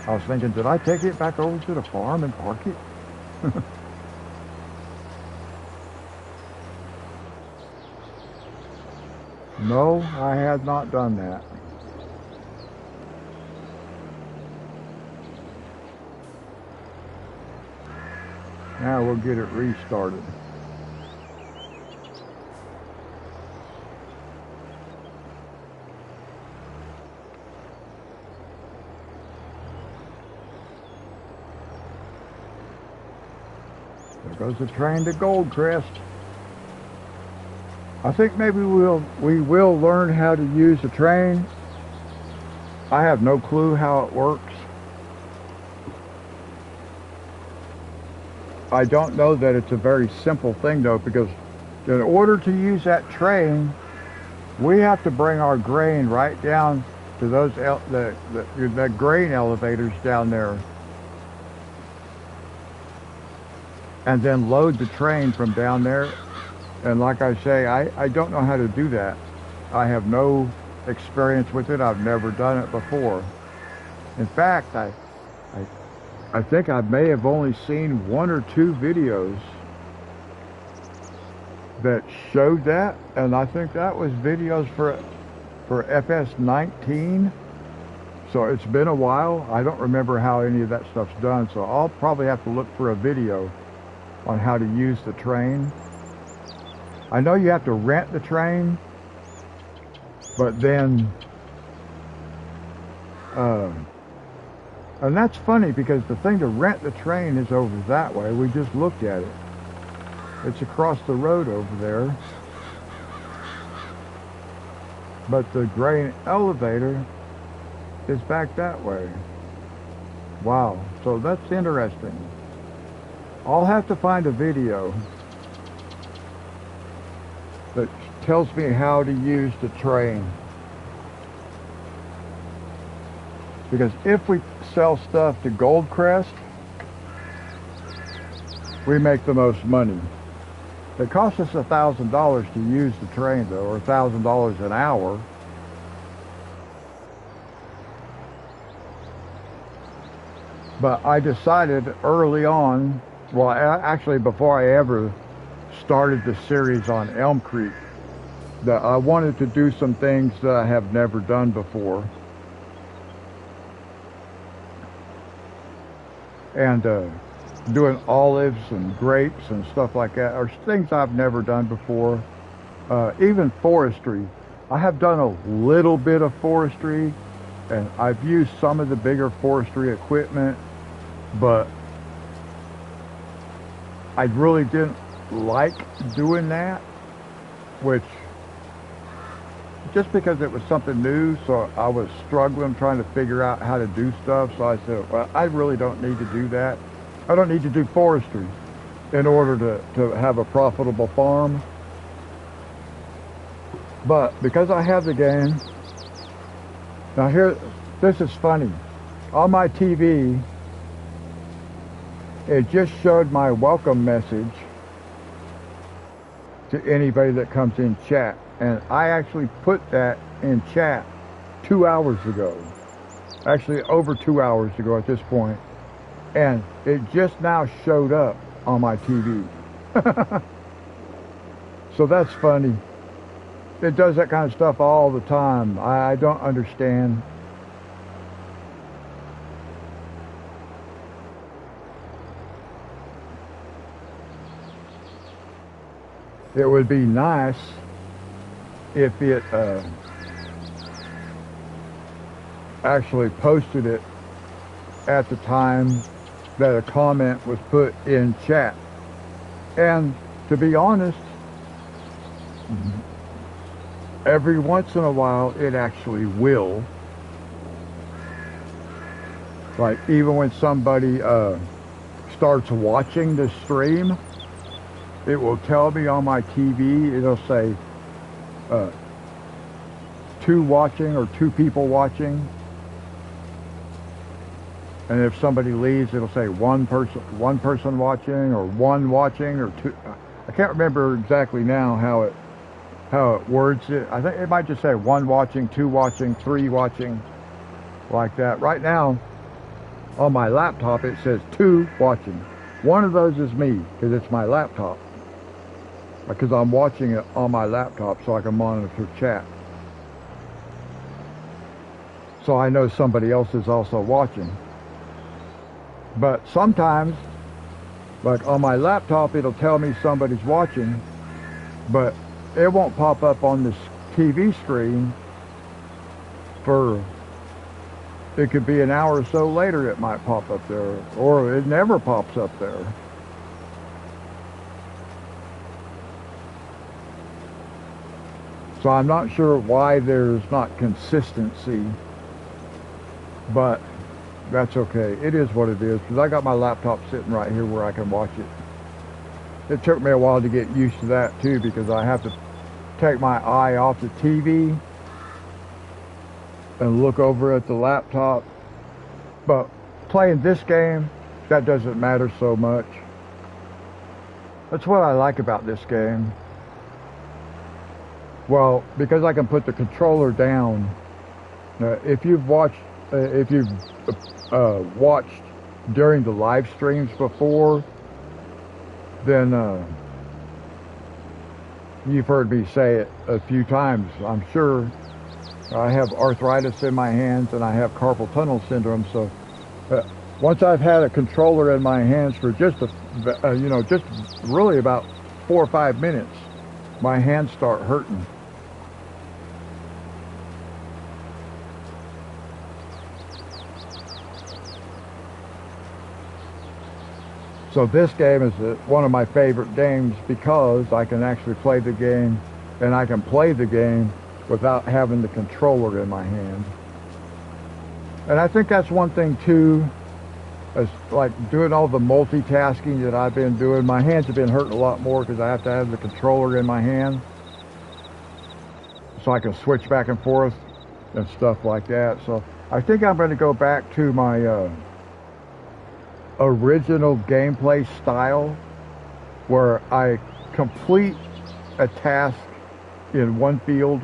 S1: I was thinking, did I take it back over to the farm and park it? No, I had not done that. Now we'll get it restarted. There goes the train to Goldcrest. I think maybe we will learn how to use the train. I have no clue how it works. I don't know that it's a very simple thing though, because in order to use that train, we have to bring our grain right down to those the grain elevators down there, and then load the train from down there. And like I say, I don't know how to do that. I have no experience with it. I've never done it before. In fact, I think I may have only seen 1 or 2 videos that showed that, and I think that was videos for FS19. So it's been a while. I don't remember how any of that stuff's done, so I'll probably have to look for a video on how to use the train. I know you have to rent the train, but then, and that's funny because the thing to rent the train is over that way. We just looked at it. It's across the road over there. But the grain elevator is back that way. Wow, so that's interesting. I'll have to find a video that tells me how to use the train. Because if we sell stuff to Goldcrest, we make the most money. It costs us $1,000 to use the train though, or $1,000 an hour. But I decided early on, well actually before I ever started the series on Elm Creek, that I wanted to do some things that I have never done before. And doing olives and grapes and stuff like that are things I've never done before. Even forestry. I have done a little bit of forestry, and I've used some of the bigger forestry equipment, but I really didn't like doing that, which just because it was something new, so I was struggling trying to figure out how to do stuff. So I said, well, I really don't need to do that. I don't need to do forestry in order to have a profitable farm. But because I have the game, now here, this is funny. On my TV, it just showed my welcome message to anybody that comes in chat. And I actually put that in chat 2 hours ago. Actually over 2 hours ago at this point. And it just now showed up on my TV. So that's funny. It does that kind of stuff all the time. I don't understand. It would be nice if it actually posted it at the time that a comment was put in chat. And to be honest, every once in a while it actually will. Like even when somebody starts watching the stream, it will tell me on my TV, it'll say two watching or two people watching. And if somebody leaves, it'll say one person watching, or one watching, or two. I can't remember exactly now how it words it. I think it might just say one watching, two watching, three watching, like that. Right now, on my laptop, it says two watching. One of those is me, because it's my laptop. Because I'm watching it on my laptop so I can monitor chat. So I know somebody else is also watching. But sometimes, like on my laptop, it'll tell me somebody's watching, but it won't pop up on this TV screen for, it could be an hour or so later it might pop up there, or it never pops up there. So I'm not sure why there's not consistency, but that's okay. It is what it is, because I got my laptop sitting right here where I can watch it. It took me a while to get used to that too, because I have to take my eye off the TV and look over at the laptop. But playing this game, that doesn't matter so much. That's what I like about this game. Well, because I can put the controller down. If you've watched during the live streams before, then you've heard me say it a few times, I'm sure. I have arthritis in my hands and I have carpal tunnel syndrome, so once I've had a controller in my hands for just just really about 4 or 5 minutes, my hands start hurting. So this game is one of my favorite games because I can actually play the game, and I can play the game without having the controller in my hand. And I think that's one thing too, is like doing all the multitasking that I've been doing. My hands have been hurting a lot more because I have to have the controller in my hand so I can switch back and forth and stuff like that. So I think I'm going to go back to my original gameplay style, where I complete a task in one field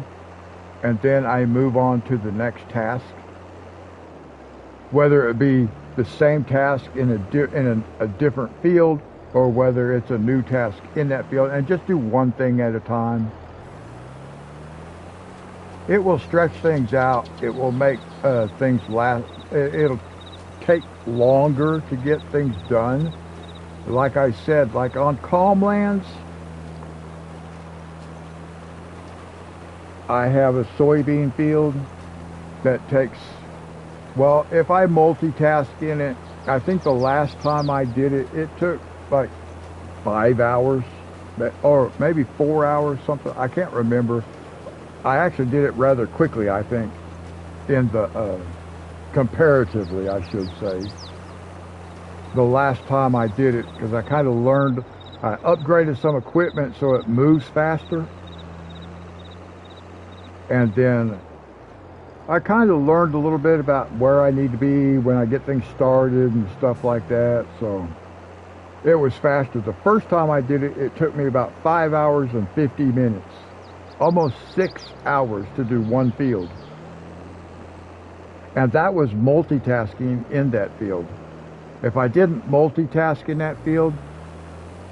S1: and then I move on to the next task, whether it be the same task in a different field, or whether it's a new task in that field, and just do one thing at a time. It will stretch things out. It will make things last. It'll take longer to get things done. Like I said, like on Calmlands, I have a soybean field that takes, well, if I multitask in it, I think the last time I did it, it took like 5 hours, or maybe 4 hours, something. I can't remember. I actually did it rather quickly, I think, in the comparatively, I should say, the last time I did it, because I kind of learned, I upgraded some equipment so it moves faster, and then I kind of learned a little bit about where I need to be when I get things started and stuff like that, so it was faster. The first time I did it, it took me about 5 hours and 50 minutes, almost 6 hours to do one field. And that was multitasking in that field. If I didn't multitask in that field,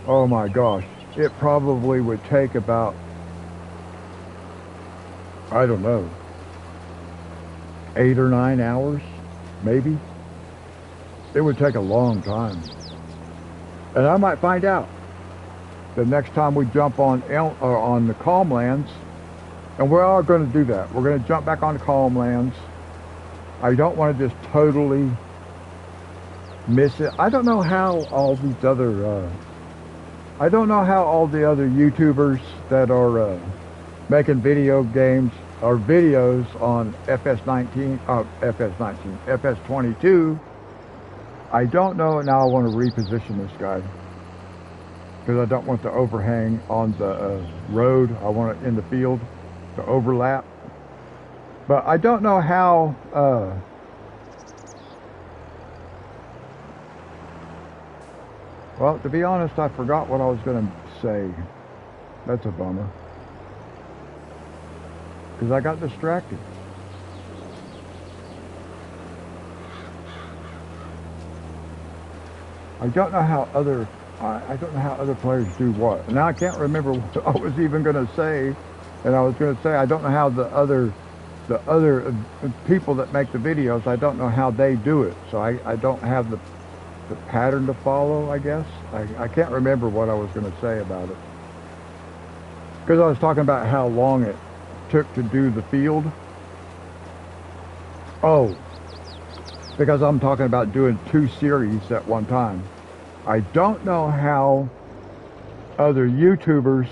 S1: oh my gosh, it probably would take about, I don't know, 8 or 9 hours, maybe. It would take a long time. And I might find out the next time we jump on the Calmlands, and we are going to do that. We're going to jump back on the Calmlands, I don't want to just totally miss it. I don't know how all these other, I don't know how all the other YouTubers that are making video games or videos on FS22. I don't know. Now I want to reposition this guy because I don't want the overhang on the road. I want it in the field to overlap. But I don't know how well, to be honest, I forgot what I was going to say. That's a bummer. Because I got distracted. I don't know how other players do what. Now I can't remember what I was even going to say. And I was going to say I don't know how the other people that make the videos, I don't know how they do it. So I don't have the pattern to follow, I guess. I can't remember what I was going to say about it. Because I was talking about how long it took to do the field. Oh, because I'm talking about doing 2 series at one time. I don't know how other YouTubers,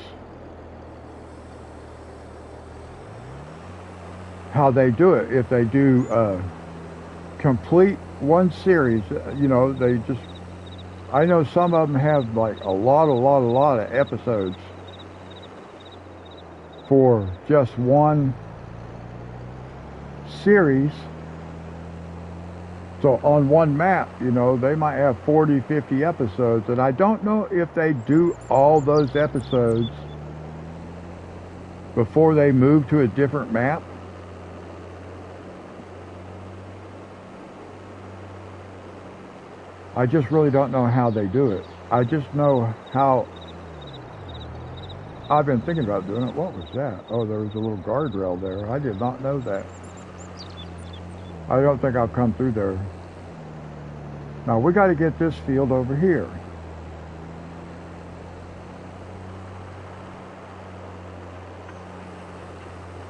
S1: how they do it. If they do complete one series, you know, they just, I know some of them have like a lot of episodes for just one series. So on one map, you know, they might have 40, 50 episodes, and I don't know if they do all those episodes before they move to a different map. I just really don't know how they do it. I just know how I've been thinking about doing it. What was that? Oh, there was a little guardrail there. I did not know that. I don't think I'll come through there. Now we got to get this field over here.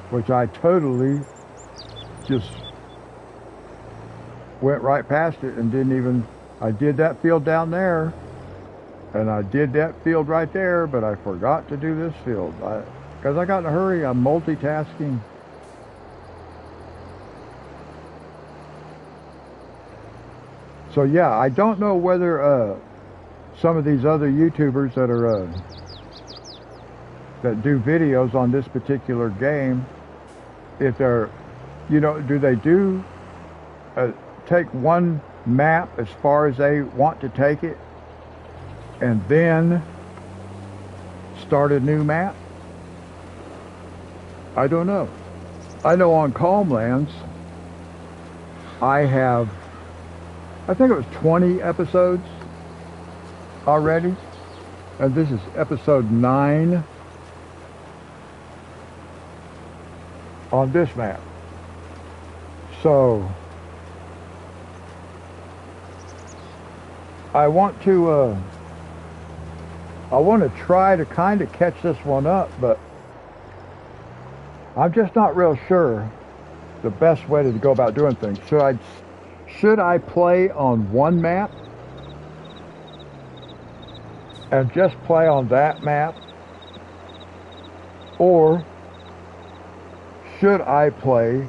S1: Which I totally just went right past it and didn't even, I did that field down there and I did that field right there, but I forgot to do this field. Because I got in a hurry, I'm multitasking. So yeah, I don't know whether some of these other YouTubers that are that do videos on this particular game, if they're, you know, do they do take one map as far as they want to take it and then start a new map? I don't know. I know on Calmlands I have, I think it was 20 episodes already, and this is episode 9 on this map. So I want to try to kind of catch this one up, but I'm just not real sure the best way to go about doing things. Should I play on one map and just play on that map? Or should I play